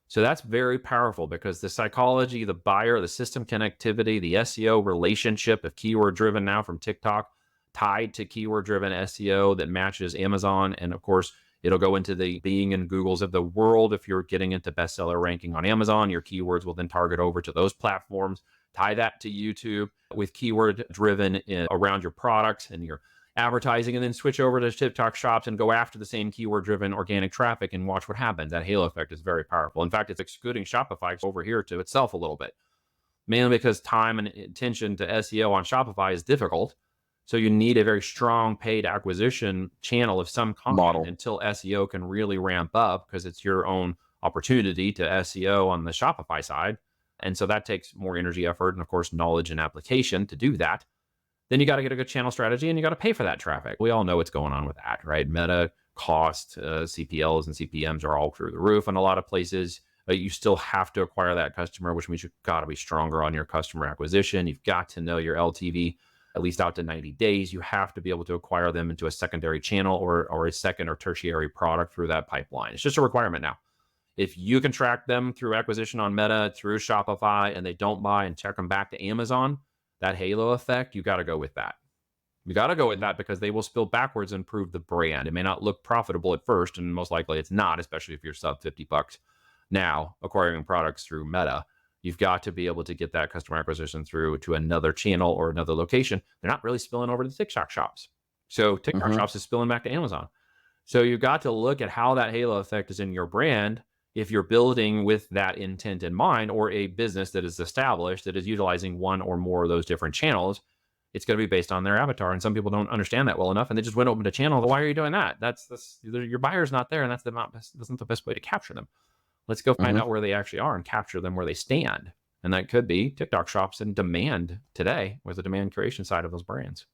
So that's very powerful because the psychology, the buyer, the system connectivity, the SEO relationship of keyword driven now from TikTok tied to keyword driven SEO that matches Amazon. And of course, it'll go into the Bing and Googles of the world. If you're getting into bestseller ranking on Amazon, your keywords will then target over to those platforms. Tie that to YouTube with keyword driven around your products and your advertising, and then switch over to TikTok shops and go after the same keyword driven organic traffic and watch what happens. That halo effect is very powerful. In fact, it's excluding Shopify over here to itself a little bit, mainly because time and attention to SEO on Shopify is difficult. So you need a very strong paid acquisition channel of some kind model until SEO can really ramp up, because it's your own opportunity to SEO on the Shopify side. And so that takes more energy, effort, and of course, knowledge and application to do that. Then you got to get a good channel strategy and you got to pay for that traffic. We all know what's going on with that, right? Meta, cost, CPLs and CPMs are all through the roof in a lot of places. You still have to acquire that customer, which means you've got to be stronger on your customer acquisition. You've got to know your LTV, at least out to 90 days. You have to be able to acquire them into a secondary channel or a second or tertiary product through that pipeline. It's just a requirement now. If you can track them through acquisition on Meta, through Shopify, and they don't buy and check them back to Amazon, that halo effect, you got to go with that. You got to go with that because they will spill backwards and improve the brand. It may not look profitable at first, and most likely it's not, especially if you're sub $50 now acquiring products through Meta. You've got to be able to get that customer acquisition through to another channel or another location. They're not really spilling over to the TikTok shops. So TikTok shops is spilling back to Amazon. So you've got to look at how that halo effect is in your brand if you're building with that intent in mind, or a business that is established that is utilizing one or more of those different channels. It's going to be based on their avatar. And some people don't understand that well enough, and they just went open a channel. Why are you doing that? That's your buyer's not there, and that's isn't the best way to capture them. Let's go find out where they actually are and capture them where they stand. And that could be TikTok shops in demand today, with the demand creation side of those brands.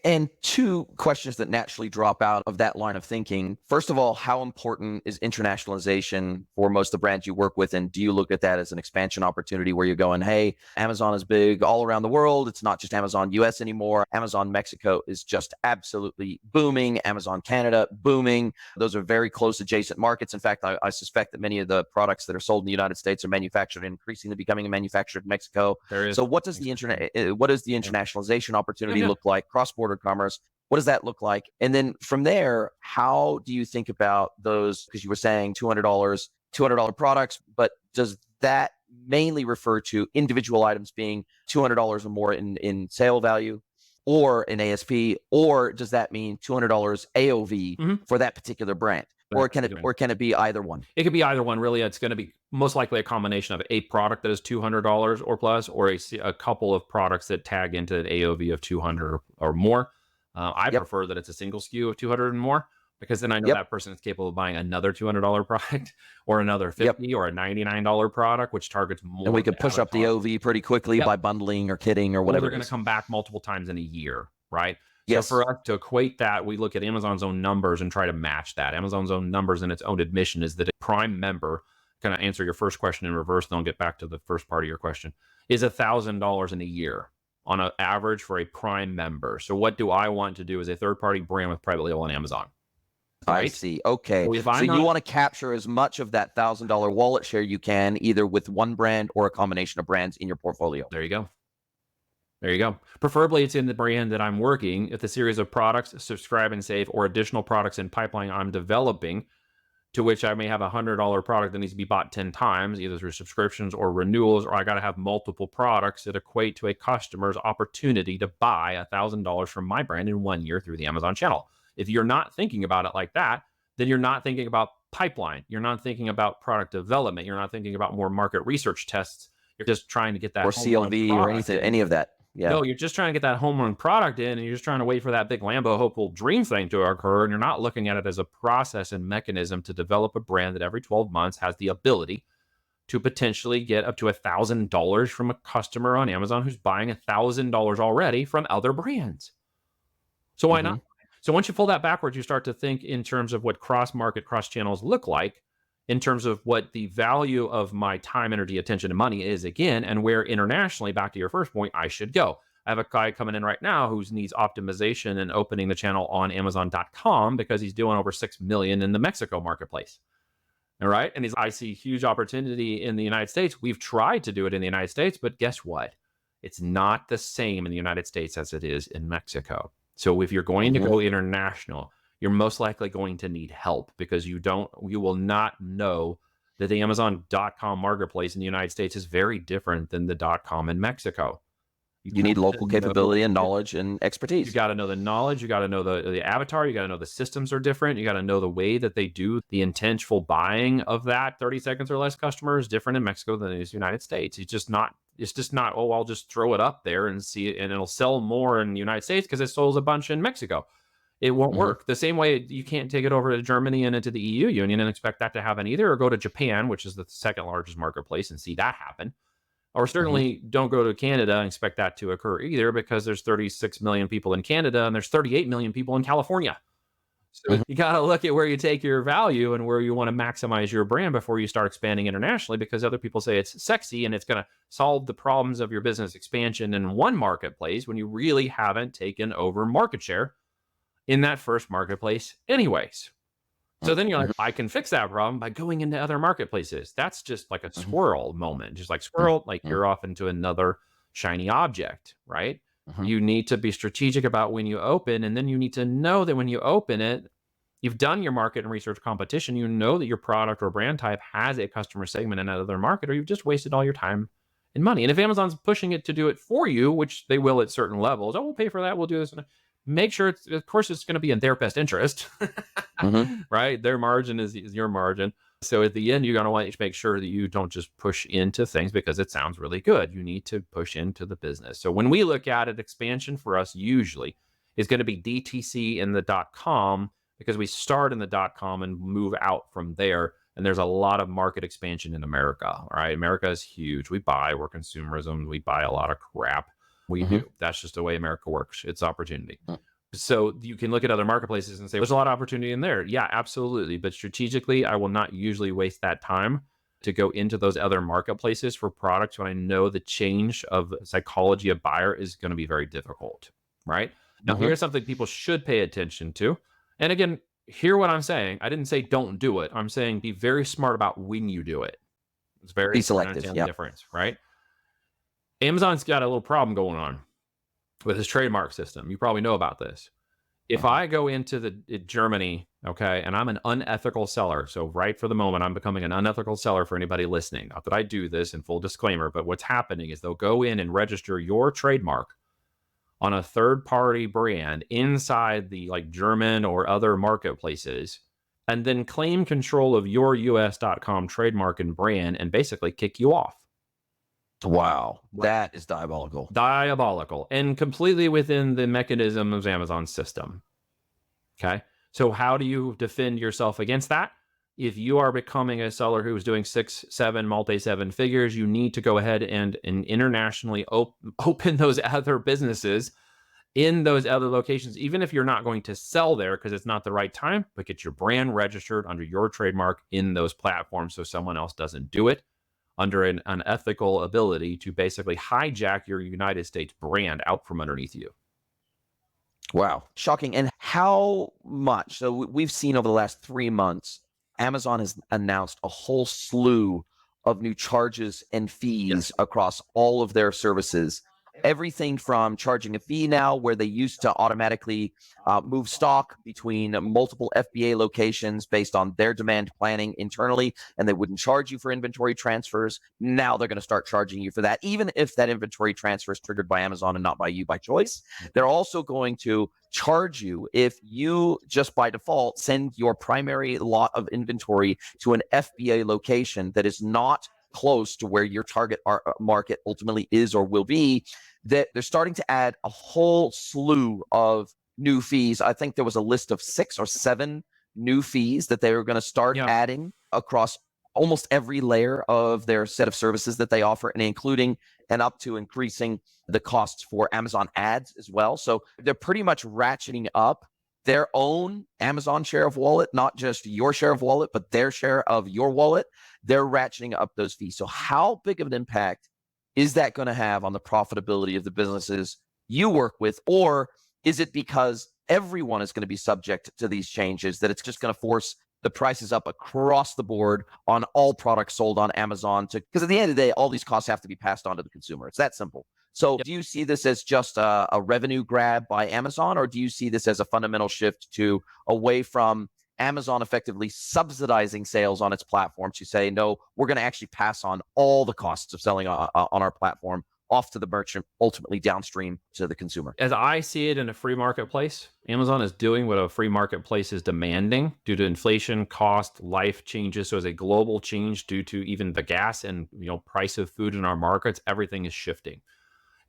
And two questions that naturally drop out of that line of thinking. First of all, how important is internationalization for most of the brands you work with? And do you look at that as an expansion opportunity where you're going, hey, Amazon is big all around the world. It's not just Amazon US anymore. Amazon Mexico is just absolutely booming. Amazon Canada, booming. Those are very close adjacent markets. In fact, I suspect that many of the products that are sold in the United States are manufactured and increasingly becoming manufactured in Mexico. So what does the internationalization opportunity look like? Cross-border commerce. What does that look like? And then from there, how do you think about those? Because you were saying $200 products, but does that mainly refer to individual items being $200 or more in sale value or in ASP, or does that mean $200 AOV for that particular brand? Or can it be either one? It could be either one, really. It's going to be most likely a combination of a product that is $200 or plus, or a couple of products that tag into an AOV of 200 or more. I prefer that it's a single SKU of 200 and more, because then I know that person is capable of buying another $200 product or another $50 or a $99 product, which targets more. And we could push up the AOV pretty quickly by bundling or kitting or whatever. They're going to come back multiple times in a year, right? So for us to equate that, we look at Amazon's own numbers and try to match that. Amazon's own numbers and its own admission is that a Prime member, kind of answer your first question in reverse, then I'll get back to the first part of your question, is $1,000 in a year on an average for a Prime member. So what do I want to do as a third-party brand with private label on Amazon? Right? I see. Okay. So you want to capture as much of that $1,000 wallet share you can, either with one brand or a combination of brands in your portfolio. There you go. There you go. Preferably it's in the brand that I'm working. If the series of products, subscribe and save, or additional products in pipeline I'm developing, to which I may have a $100 product that needs to be bought 10 times, either through subscriptions or renewals, or I got to have multiple products that equate to a customer's opportunity to buy $1,000 from my brand in 1 year through the Amazon channel. If you're not thinking about it like that, then you're not thinking about pipeline. You're not thinking about product development. You're not thinking about more market research tests. You're just trying to get that or CLV or anything, any of that. Yeah. No, you're just trying to get that home run product in, and you're just trying to wait for that big Lambo hopeful dream thing to occur. And you're not looking at it as a process and mechanism to develop a brand that every 12 months has the ability to potentially get up to $1,000 from a customer on Amazon who's buying $1,000 already from other brands. So why not? So once you pull that backwards, you start to think in terms of what cross-market, cross-channels look like, in terms of what the value of my time, energy, attention, and money is again, and where internationally, back to your first point, I should go. I have a guy coming in right now who needs optimization and opening the channel on Amazon.com because he's doing over 6 million in the Mexico marketplace. All right. And I see huge opportunity in the United States. We've tried to do it in the United States, but guess what? It's not the same in the United States as it is in Mexico. So if you're going to go international, you're most likely going to need help, because you will not know that the Amazon.com marketplace in the United States is very different than the .com in Mexico. You need local capability and knowledge and expertise. You got to know the knowledge. You got to know the avatar. You got to know the systems are different. You got to know the way that they do the intentional buying of that 30 seconds or less customer is different in Mexico than it is in the United States. It's just not, oh, I'll just throw it up there and see it, and it'll sell more in the United States because it sells a bunch in Mexico. It won't work. The same way you can't take it over to Germany and into the EU Union and expect that to happen either, or go to Japan, which is the second largest marketplace, and see that happen. Or certainly don't go to Canada and expect that to occur either, because there's 36 million people in Canada and there's 38 million people in California. So you got to look at where you take your value and where you want to maximize your brand before you start expanding internationally, because other people say it's sexy and it's going to solve the problems of your business expansion in one marketplace when you really haven't taken over market share in that first marketplace anyways. So then you're like, I can fix that problem by going into other marketplaces. That's just like a squirrel moment, just like squirrel, like you're off into another shiny object, right? You need to be strategic about when you open, and then you need to know that when you open it, you've done your market and research competition. You know that your product or brand type has a customer segment in another market, or you've just wasted all your time and money. And if Amazon's pushing it to do it for you, which they will at certain levels, oh, we'll pay for that, we'll do this. Make sure it's going to be in their best interest, right? Their margin is your margin. So at the end, you're going to want to make sure that you don't just push into things because it sounds really good. You need to push into the business. So when we look at it, expansion for us usually is going to be DTC in the .com, because we start in the .com and move out from there. And there's a lot of market expansion in America. All right. America is huge. We're consumerism. We buy a lot of crap. We do. That's just the way America works. It's opportunity. So you can look at other marketplaces and say, there's a lot of opportunity in there. Yeah, absolutely. But strategically, I will not usually waste that time to go into those other marketplaces for products when I know the change of psychology of buyer is going to be very difficult, right? Now, here's something people should pay attention to. And again, hear what I'm saying. I didn't say don't do it. I'm saying be very smart about when you do it. It's very be selective. The difference, right? Amazon's got a little problem going on with his trademark system. You probably know about this. If I go into Germany, okay, and I'm an unethical seller, so right for the moment, I'm becoming an unethical seller for anybody listening. Not that I do this, in full disclaimer, but what's happening is they'll go in and register your trademark on a third-party brand inside the like German or other marketplaces, and then claim control of your US.com trademark and brand and basically kick you off. Wow, that is diabolical. Diabolical and completely within the mechanism of Amazon's system. Okay. So how do you defend yourself against that? If you are becoming a seller who is doing 6, 7, multi-7 figures, you need to go ahead and internationally open those other businesses in those other locations, even if you're not going to sell there because it's not the right time, but get your brand registered under your trademark in those platforms so someone else doesn't do it under an unethical ability to basically hijack your United States brand out from underneath you. Wow. Shocking. And how much? So we've seen over the last 3 months, Amazon has announced a whole slew of new charges and fees across all of their services. Everything from charging a fee now, where they used to automatically move stock between multiple FBA locations based on their demand planning internally, and they wouldn't charge you for inventory transfers. Now they're going to start charging you for that, even if that inventory transfer is triggered by Amazon and not by you by choice. They're also going to charge you if you just by default send your primary lot of inventory to an FBA location that is not close to where your target market ultimately is or will be. That they're starting to add a whole slew of new fees. I think there was a list of 6 or 7 new fees that they were going to start adding across almost every layer of their set of services that they offer, and including and up to increasing the costs for Amazon ads as well. So they're pretty much ratcheting up their own Amazon share of wallet, not just your share of wallet, but their share of your wallet. They're ratcheting up those fees. So how big of an impact is that going to have on the profitability of the businesses you work with? Or is it because everyone is going to be subject to these changes that it's just going to force the prices up across the board on all products sold on Amazon? Because at the end of the day, all these costs have to be passed on to the consumer. It's that simple. So do you see this as just a revenue grab by Amazon, or do you see this as a fundamental shift to away from Amazon effectively subsidizing sales on its platform to say, no, we're going to actually pass on all the costs of selling on our platform off to the merchant, ultimately downstream to the consumer? As I see it in a free marketplace, Amazon is doing what a free marketplace is demanding due to inflation, cost, life changes. So as a global change due to even the gas and price of food in our markets, everything is shifting.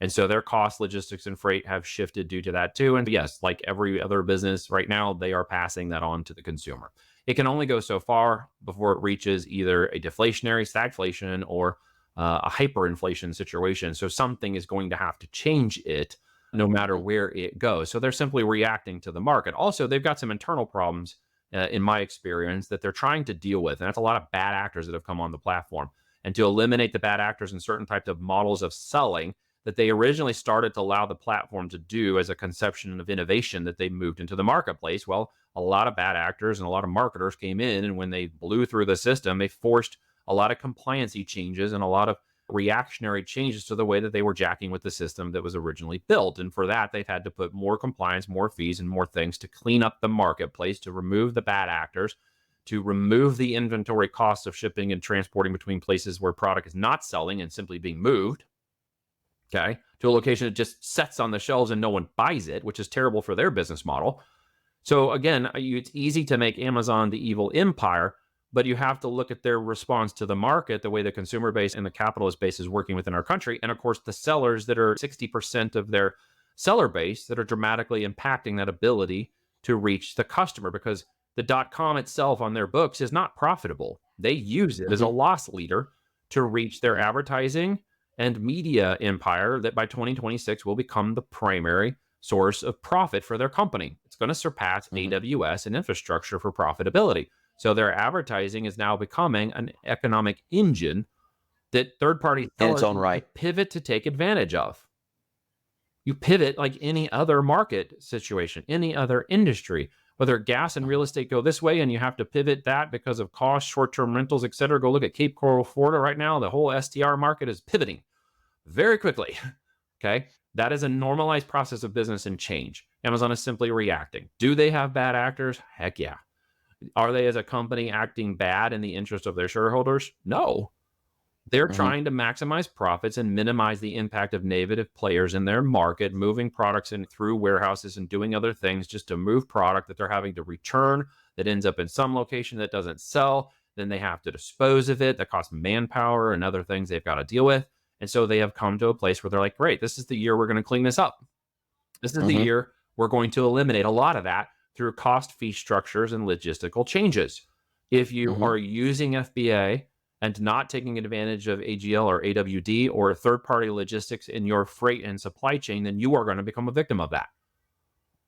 And so their cost, logistics, and freight have shifted due to that too. And yes, like every other business right now, they are passing that on to the consumer. It can only go so far before it reaches either a deflationary, stagflation, or a hyperinflation situation. So something is going to have to change it no matter where it goes. So they're simply reacting to the market. Also, they've got some internal problems, in my experience, that they're trying to deal with. And that's a lot of bad actors that have come on the platform. And to eliminate the bad actors and certain types of models of selling that they originally started to allow the platform to do as a conception of innovation that they moved into the marketplace. Well, a lot of bad actors and a lot of marketers came in, and when they blew through the system, they forced a lot of compliancy changes and a lot of reactionary changes to the way that they were jacking with the system that was originally built. And for that, they've had to put more compliance, more fees, and more things to clean up the marketplace, to remove the bad actors, to remove the inventory costs of shipping and transporting between places where product is not selling and simply being moved. Okay, to a location that just sets on the shelves and no one buys it, which is terrible for their business model. So again, it's easy to make Amazon the evil empire, but you have to look at their response to the market, the way the consumer base and the capitalist base is working within our country. And of course, the sellers that are 60% of their seller base that are dramatically impacting that ability to reach the customer, because the .com itself on their books is not profitable. They use it as a loss leader to reach their advertising and media empire that by 2026 will become the primary source of profit for their company. It's going to surpass AWS and infrastructure for profitability. So their advertising is now becoming an economic engine that third-party sellers pivot to take advantage of. You pivot like any other market situation, any other industry, whether gas and real estate go this way and you have to pivot that because of cost, short-term rentals, et cetera. Go look at Cape Coral, Florida right now. The whole STR market is pivoting very quickly. Okay. That is a normalized process of business and change. Amazon is simply reacting. Do they have bad actors? Heck yeah. Are they as a company acting bad in the interest of their shareholders? No. They're Hmm. trying to maximize profits and minimize the impact of negative players in their market, moving products in through warehouses and doing other things just to move product that they're having to return that ends up in some location that doesn't sell. Then they have to dispose of it. That costs manpower and other things they've got to deal with. And so they have come to a place where they're like, great, this is the year we're going to clean this up. This is the Hmm. year we're going to eliminate a lot of that through cost fee structures and logistical changes. If you Hmm. are using FBA and not taking advantage of AGL or AWD or third party logistics in your freight and supply chain, then you are going to become a victim of that,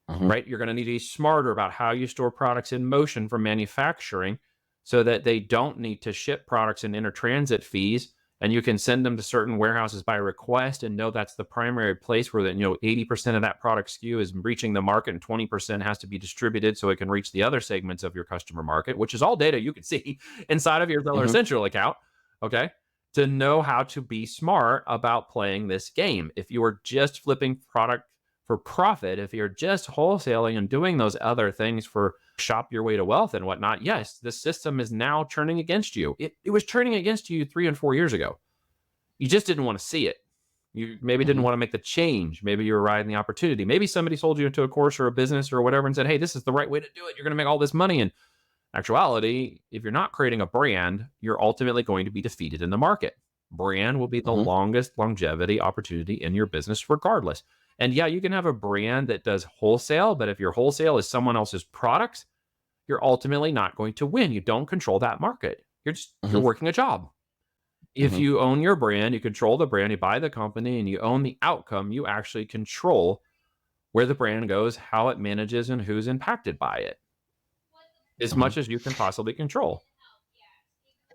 Hmm. right? You're going to need to be smarter about how you store products in motion from manufacturing so that they don't need to ship products in intertransit fees, and you can send them to certain warehouses by request and know that's the primary place where 80% of that product SKU is reaching the market and 20% has to be distributed so it can reach the other segments of your customer market, which is all data you can see inside of your Seller Hmm. Central account. Okay, to know how to be smart about playing this game. If you are just flipping product for profit, if you're just wholesaling and doing those other things for shop your way to wealth and whatnot, yes, the system is now turning against you. It was turning against you 3 and 4 years ago. You just didn't want to see it. You maybe didn't Hmm. want to make the change. Maybe you were riding the opportunity. Maybe somebody sold you into a course or a business or whatever and said, hey, this is the right way to do it. You're going to make all this money. In actuality, if you're not creating a brand, you're ultimately going to be defeated in the market. Brand will be the Hmm. longest longevity opportunity in your business, regardless. And yeah, you can have a brand that does wholesale, but if your wholesale is someone else's products, you're ultimately not going to win. You don't control that market. You're Hmm. working a job. If Hmm. you own your brand, you control the brand, you buy the company, and you own the outcome, you actually control where the brand goes, how it manages, and who's impacted by it, as Hmm. much as you can possibly control.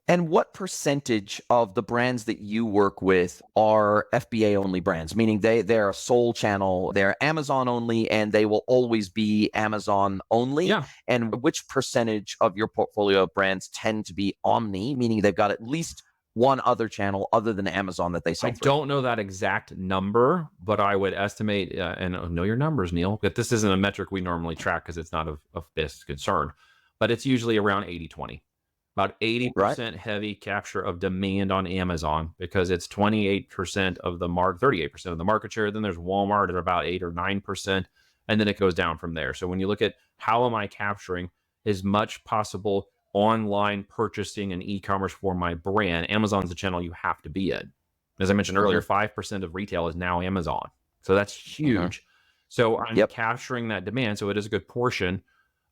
And what percentage of the brands that you work with are FBA only brands, meaning they're a sole channel, they're Amazon only, and they will always be Amazon only? Yeah, And which percentage of your portfolio of brands tend to be omni, meaning they've got at least one other channel other than Amazon that they I sell through? don't know that exact number, but I would estimate, and know your numbers, Neil, but this isn't a metric we normally track because it's not of this concern, but it's usually around 80/20. About Right? 80% heavy capture of demand on Amazon because it's 28% of the market, 38% of the market share. Then there's Walmart at about 8 or 9%, and then it goes down from there. So when you look at how am I capturing as much possible online purchasing and e-commerce for my brand, Amazon's the channel you have to be in. As I mentioned earlier, Hmm. 5% of retail is now Amazon. So that's Hmm. huge. So I'm Yep. capturing that demand. So it is a good portion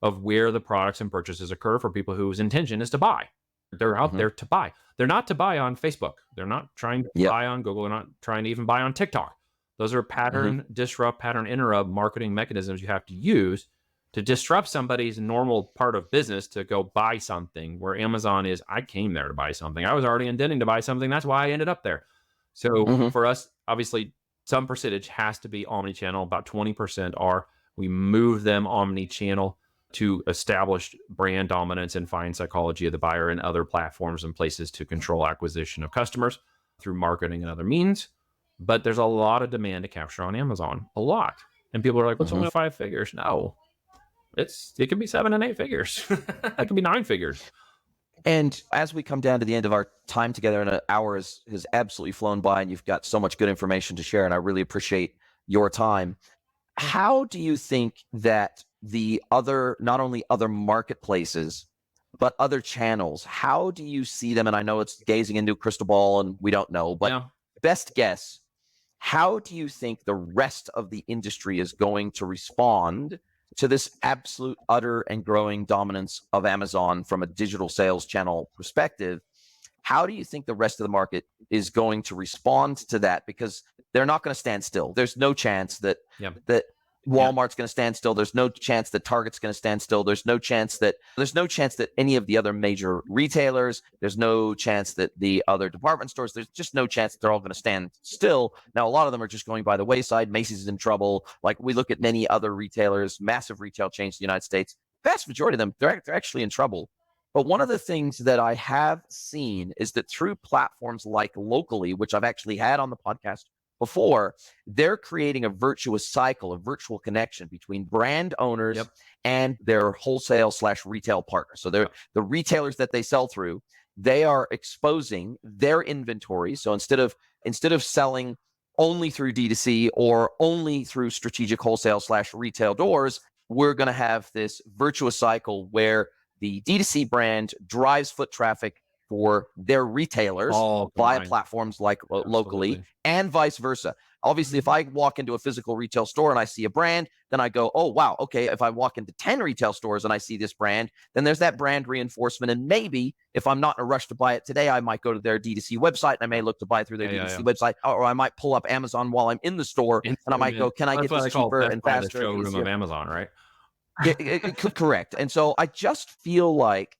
of where the products and purchases occur for people whose intention is to buy. They're out Hmm. there to buy. They're not to buy on Facebook. They're not trying to Yep. buy on Google. They're not trying to even buy on TikTok. Those are Hmm. pattern disrupt, pattern interrupt marketing mechanisms you have to use to disrupt somebody's normal part of business to go buy something. Where Amazon is, I came there to buy something. I was already intending to buy something. That's why I ended up there. So Hmm. for us, obviously, some percentage has to be omni-channel. About 20% are. We move them omni-channel to establish brand dominance and find psychology of the buyer and other platforms and places to control acquisition of customers through marketing and other means. But there's a lot of demand to capture on Amazon, a lot. And people are like, "What's Hmm. only 5 figures?" No, it can be 7 and 8 figures. It can be 9 figures. And as we come down to the end of our time together, and an hour has absolutely flown by, and you've got so much good information to share, and I really appreciate your time. How do you think that the other, not only other marketplaces, but other channels, how do you see them? And I know it's gazing into a crystal ball and we don't know, but Yeah, best guess, how do you think the rest of the industry is going to respond to this absolute, utter, and growing dominance of Amazon from a digital sales channel perspective? How do you think the rest of the market is going to respond to that? Because they're not going to stand still. There's no chance that yeah, that yeah, Walmart's going to stand still. There's no chance that Target's going to stand still. There's no chance that any of the other major retailers, there's no chance that the other department stores, there's just no chance that they're all going to stand still. Now, a lot of them are just going by the wayside. Macy's is in trouble. Like, we look at many other retailers, massive retail chains in the United States, vast majority of them, they're actually in trouble. But one of the things that I have seen is that through platforms like Locally, which I've actually had on the podcast before, they're creating a virtuous cycle, a virtual connection between brand owners and their wholesale / retail partners. So they're the retailers that they sell through, they are exposing their inventory. So instead of selling only through D2C or only through strategic wholesale / retail doors, we're going to have this virtuous cycle where the D2C brand drives foot traffic for their retailers via platforms like locally, and vice versa. Obviously, if I walk into a physical retail store and I see a brand, then I go, oh, wow, okay. If I walk into 10 retail stores and I see this brand, then there's that brand reinforcement. And maybe if I'm not in a rush to buy it today, I might go to their D2C website and I may look to buy through their D2C website, or I might pull up Amazon while I'm in the store and I might go, can I get this cheaper and faster? The showroom of Amazon, right? Correct. And so I just feel like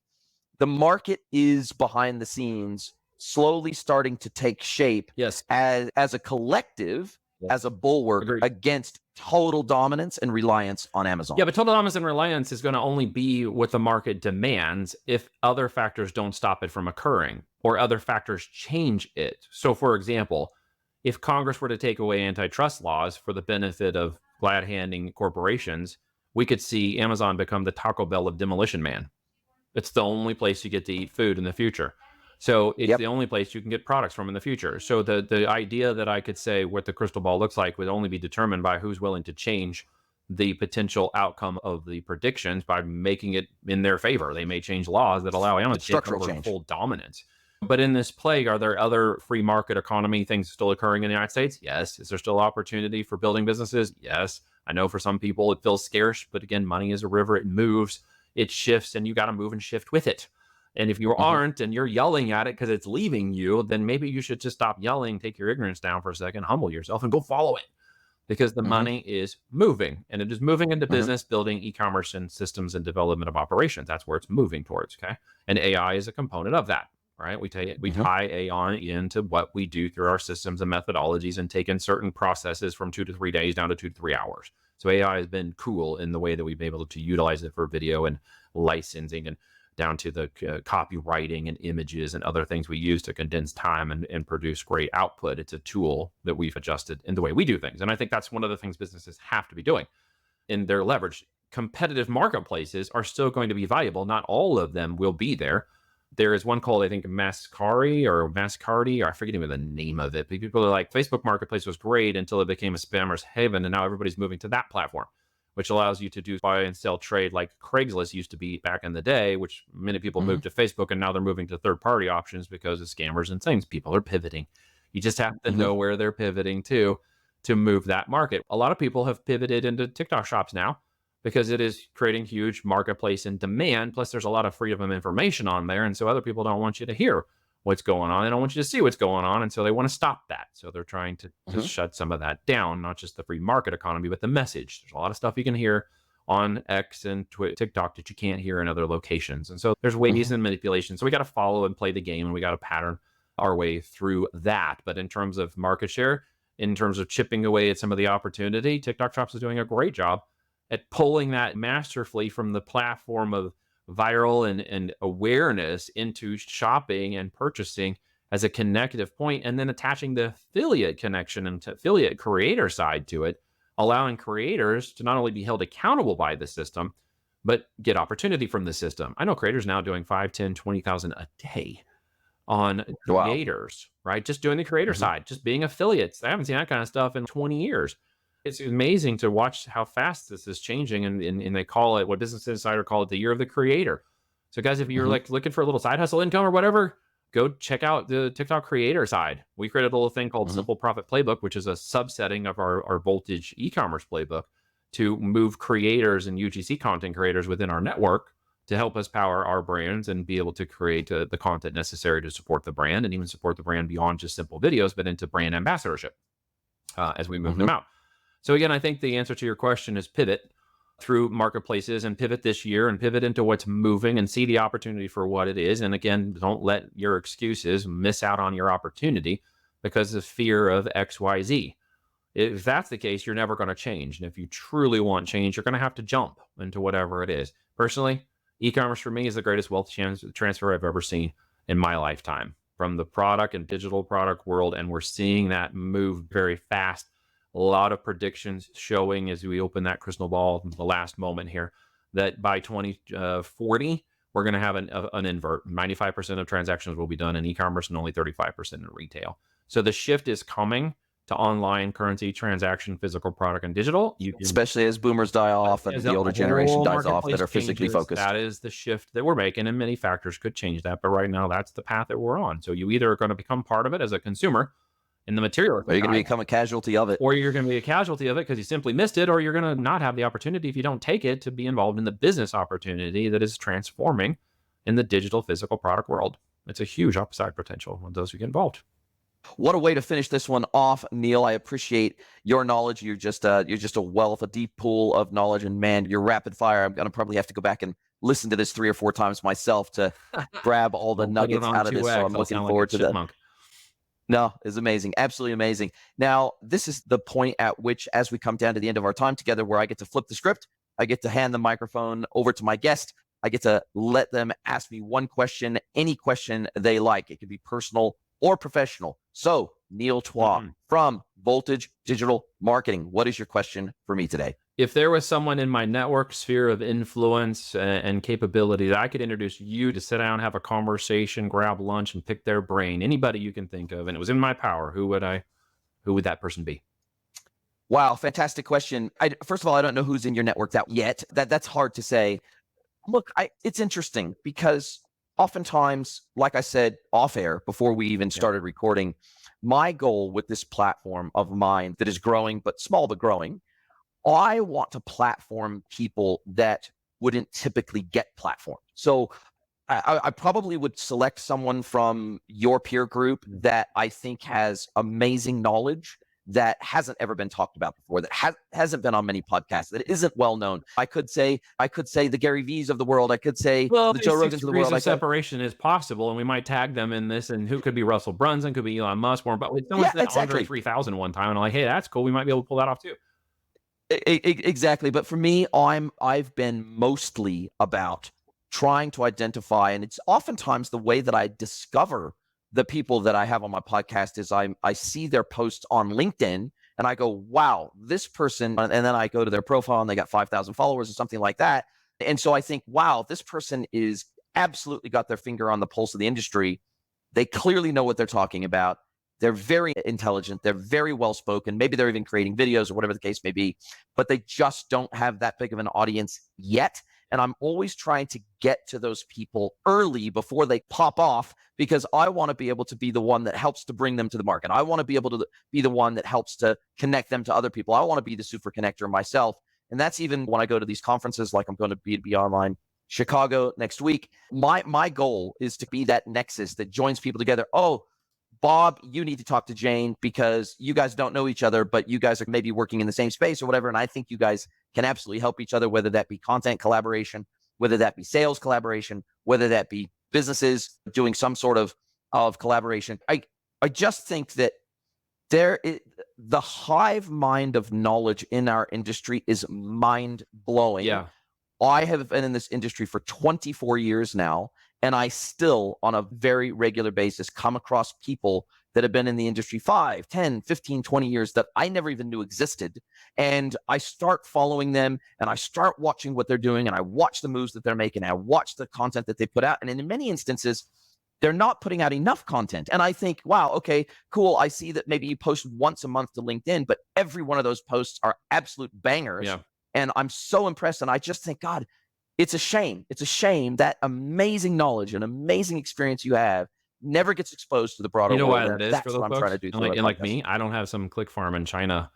the market is behind the scenes slowly starting to take shape as a collective, as a bulwark against total dominance and reliance on Amazon. Yeah, but total dominance and reliance is going to only be what the market demands if other factors don't stop it from occurring or other factors change it. So, for example, if Congress were to take away antitrust laws for the benefit of glad-handing corporations, we could see Amazon become the Taco Bell of Demolition Man. It's the only place you get to eat food in the future. So it's the only place you can get products from in the future. So the idea that I could say what the crystal ball looks like would only be determined by who's willing to change the potential outcome of the predictions by making it in their favor. They may change laws that allow Amazon to take over full dominance. But in this plague, are there other free market economy things still occurring in the United States? Yes. Is there still opportunity for building businesses? Yes. I know for some people it feels scarce, but again, money is a river. It moves, it shifts, and you got to move and shift with it. And if you aren't and you're yelling at it because it's leaving you, then maybe you should just stop yelling, take your ignorance down for a second, humble yourself, and go follow it. Because the money is moving, and it is moving into business, building e-commerce and systems and development of operations. That's where it's moving towards, okay? And AI is a component of that, right? We tie AI into what we do through our systems and methodologies and take in certain processes from 2 to 3 days down to 2 to 3 hours. So AI has been cool in the way that we've been able to utilize it for video and licensing and down to the copywriting and images and other things we use to condense time and produce great output. It's a tool that we've adjusted in the way we do things. And I think that's one of the things businesses have to be doing in their leverage. Competitive marketplaces are still going to be valuable. Not all of them will be there. There is one called, I think, Mascardi, or I forget even the name of it. But people are like, Facebook Marketplace was great until it became a spammer's haven, and now everybody's moving to that platform, which allows you to do buy and sell trade like Craigslist used to be back in the day, which many people moved to Facebook, and now they're moving to third-party options because of scammers and things. People are pivoting. You just have to know where they're pivoting to move that market. A lot of people have pivoted into TikTok shops now because it is creating huge marketplace and demand. Plus, there's a lot of freedom of information on there, and so other people don't want you to hear what's going on. They don't want you to see what's going on, and so they want to stop that. So they're trying to shut some of that down, not just the free market economy, but the message. There's a lot of stuff you can hear on X and TikTok that you can't hear in other locations. And so there's ways and manipulation. So we got to follow and play the game, and we got to pattern our way through that. But in terms of market share, in terms of chipping away at some of the opportunity, TikTok Shops is doing a great job at pulling that masterfully from the platform of viral and awareness into shopping and purchasing as a connective point, and then attaching the affiliate connection and affiliate creator side to it, allowing creators to not only be held accountable by the system, but get opportunity from the system. I know creators now doing 5, 10, 20,000 a day on creators, right? Just doing the creator side, just being affiliates. I haven't seen that kind of stuff in 20 years. It's amazing to watch how fast this is changing, and they call it, what Business Insider call it, the year of the creator. So guys, if you're like looking for a little side hustle income or whatever, go check out the TikTok creator side. We created a little thing called Simple Profit Playbook, which is a subsetting of our Voltage e-commerce playbook to move creators and UGC content creators within our network to help us power our brands and be able to create the content necessary to support the brand, and even support the brand beyond just simple videos, but into brand ambassadorship as we move them out. So again, I think the answer to your question is pivot through marketplaces, and pivot this year, and pivot into what's moving, and see the opportunity for what it is. And again, don't let your excuses miss out on your opportunity because of fear of XYZ. If that's the case, you're never going to change. And if you truly want change, you're going to have to jump into whatever it is. Personally, e-commerce for me is the greatest wealth transfer I've ever seen in my lifetime. from the product and digital product world. And we're seeing that move very fast. A lot of predictions showing as we open that crystal ball, the last moment here, that by 2040, we're going to have an invert. 95% of transactions will be done in e-commerce and only 35% in retail. So the shift is coming to online currency transaction, physical product, and digital. Especially as boomers die off and the older generation dies off that are physically focused. That is the shift that we're making, and many factors could change that. But right now, that's the path that we're on. So you either are going to become part of it as a consumer in the material, or you're going to become a casualty of it, or you're going to be a casualty of it because you simply missed it, or you're going to not have the opportunity if you don't take it to be involved in the business opportunity that is transforming in the digital physical product world. It's a huge upside potential when those who get involved. What a way to finish this one off, Neil. I appreciate your knowledge. You're just a wealth, a deep pool of knowledge, and man, you're rapid fire. I'm going to probably have to go back and listen to this 3 or 4 times myself to grab all the nuggets out of this. So I'm looking forward to that. No, it's amazing. Absolutely amazing. Now, this is the point at which, as we come down to the end of our time together, where I get to flip the script, I get to hand the microphone over to my guest. I get to let them ask me one question, any question they like. It could be personal or professional. So, Neil Twa from Voltage Digital Marketing, what is your question for me today? If there was someone in my network sphere of influence and capability that I could introduce you to sit down, have a conversation, grab lunch, and pick their brain, anybody you can think of, and it was in my power, who would that person be? Wow, fantastic question. First of all, I don't know who's in your network yet. That's hard to say. Look, it's interesting because oftentimes, like I said off air before we even started recording, my goal with this platform of mine that is growing, but small but growing, I want to platform people that wouldn't typically get platformed. So I probably would select someone from your peer group that I think has amazing knowledge that hasn't ever been talked about before, that hasn't been on many podcasts, that isn't well known. I could say the Gary V's of the world. I could say the Joe Rogans of the world. Separation is possible, and we might tag them in this. And who could be Russell Brunson? Could be Elon Musk. But someone said Andre 3000 one time, and I'm like, hey, that's cool. We might be able to pull that off too. Exactly. But for me, I've been mostly about trying to identify, and it's oftentimes the way that I discover the people that I have on my podcast is I see their posts on LinkedIn and I go, wow, this person, and then I go to their profile and they got 5,000 followers or something like that. And so I think, wow, this person is absolutely got their finger on the pulse of the industry. They clearly know what they're talking about. They're very intelligent. They're very well-spoken. Maybe they're even creating videos or whatever the case may be, but they just don't have that big of an audience yet. And I'm always trying to get to those people early before they pop off, because I want to be able to be the one that helps to bring them to the market. I want to be able to be the one that helps to connect them to other people. I want to be the super connector myself. And that's even when I go to these conferences, like I'm going to be Online Chicago next week. My goal is to be that nexus that joins people together. Oh, Bob, you need to talk to Jane because you guys don't know each other, but you guys are maybe working in the same space or whatever. And I think you guys can absolutely help each other, whether that be content collaboration, whether that be sales collaboration, whether that be businesses doing some sort of collaboration. I just think that the hive mind of knowledge in our industry is mind blowing. Yeah. I have been in this industry for 24 years now, and I still, on a very regular basis, come across people that have been in the industry 5, 10, 15, 20 years that I never even knew existed. And I start following them and I start watching what they're doing, and I watch the moves that they're making. And I watch the content that they put out. And in many instances, they're not putting out enough content. And I think, wow, okay, cool. I see that maybe you post once a month to LinkedIn, but every one of those posts are absolute bangers. Yeah. And I'm so impressed. And I just think, God, it's a shame. It's a shame that amazing knowledge and amazing experience you have never gets exposed to the broader world. You know why that is? That's for those what I'm trying to do. And like me, I don't have some click farm in China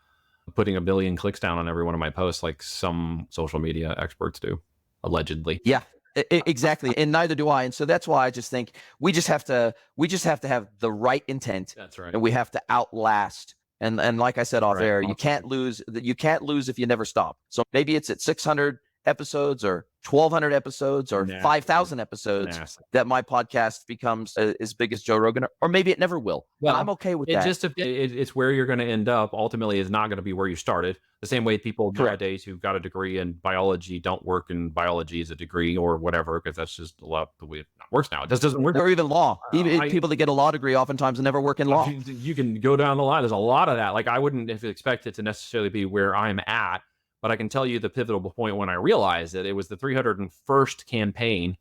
putting 1 billion clicks down on every one of my posts like some social media experts do, allegedly. Yeah, exactly. And neither do I. And so that's why I just think we just have to have the right intent. That's right. And we have to outlast. And like I said off air, you can't lose if you never stop. So maybe it's at 600 episodes or 1,200 episodes or Nah. 5,000 episodes Nah. that my podcast becomes as big as Joe Rogan, or maybe it never will. Well, I'm okay with it that. just it's where you're going to end up. Ultimately, is not going to be where you started. The same way people Correct. nowadays who've got a degree in biology don't work in biology as a degree or whatever, because that's just a lot the way it works now. It just doesn't work. Or even law. Even I- people that get a law degree oftentimes never work in law. You can go down the line. There's a lot of that. Like I wouldn't expect it to necessarily be where I'm at, but I can tell you the pivotal point when I realized it was the 301st campaign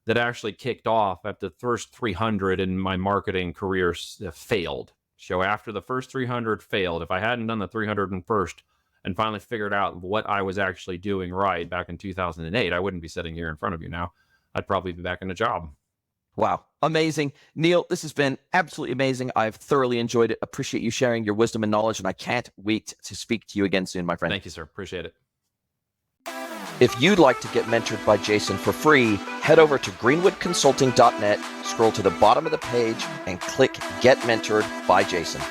that actually kicked off at the first 300 in my marketing career failed. So after the first 300 failed, if I hadn't done the 301st and finally figured out what I was actually doing right back in 2008, I wouldn't be sitting here in front of you now. I'd probably be back in a job. Wow. Amazing. Neil, this has been absolutely amazing. I've thoroughly enjoyed it. Appreciate you sharing your wisdom and knowledge, and I can't wait to speak to you again soon, my friend. Thank you, sir. Appreciate it. If you'd like to get mentored by Jason for free, head over to greenwoodconsulting.net, scroll to the bottom of the page, and click Get Mentored by Jason.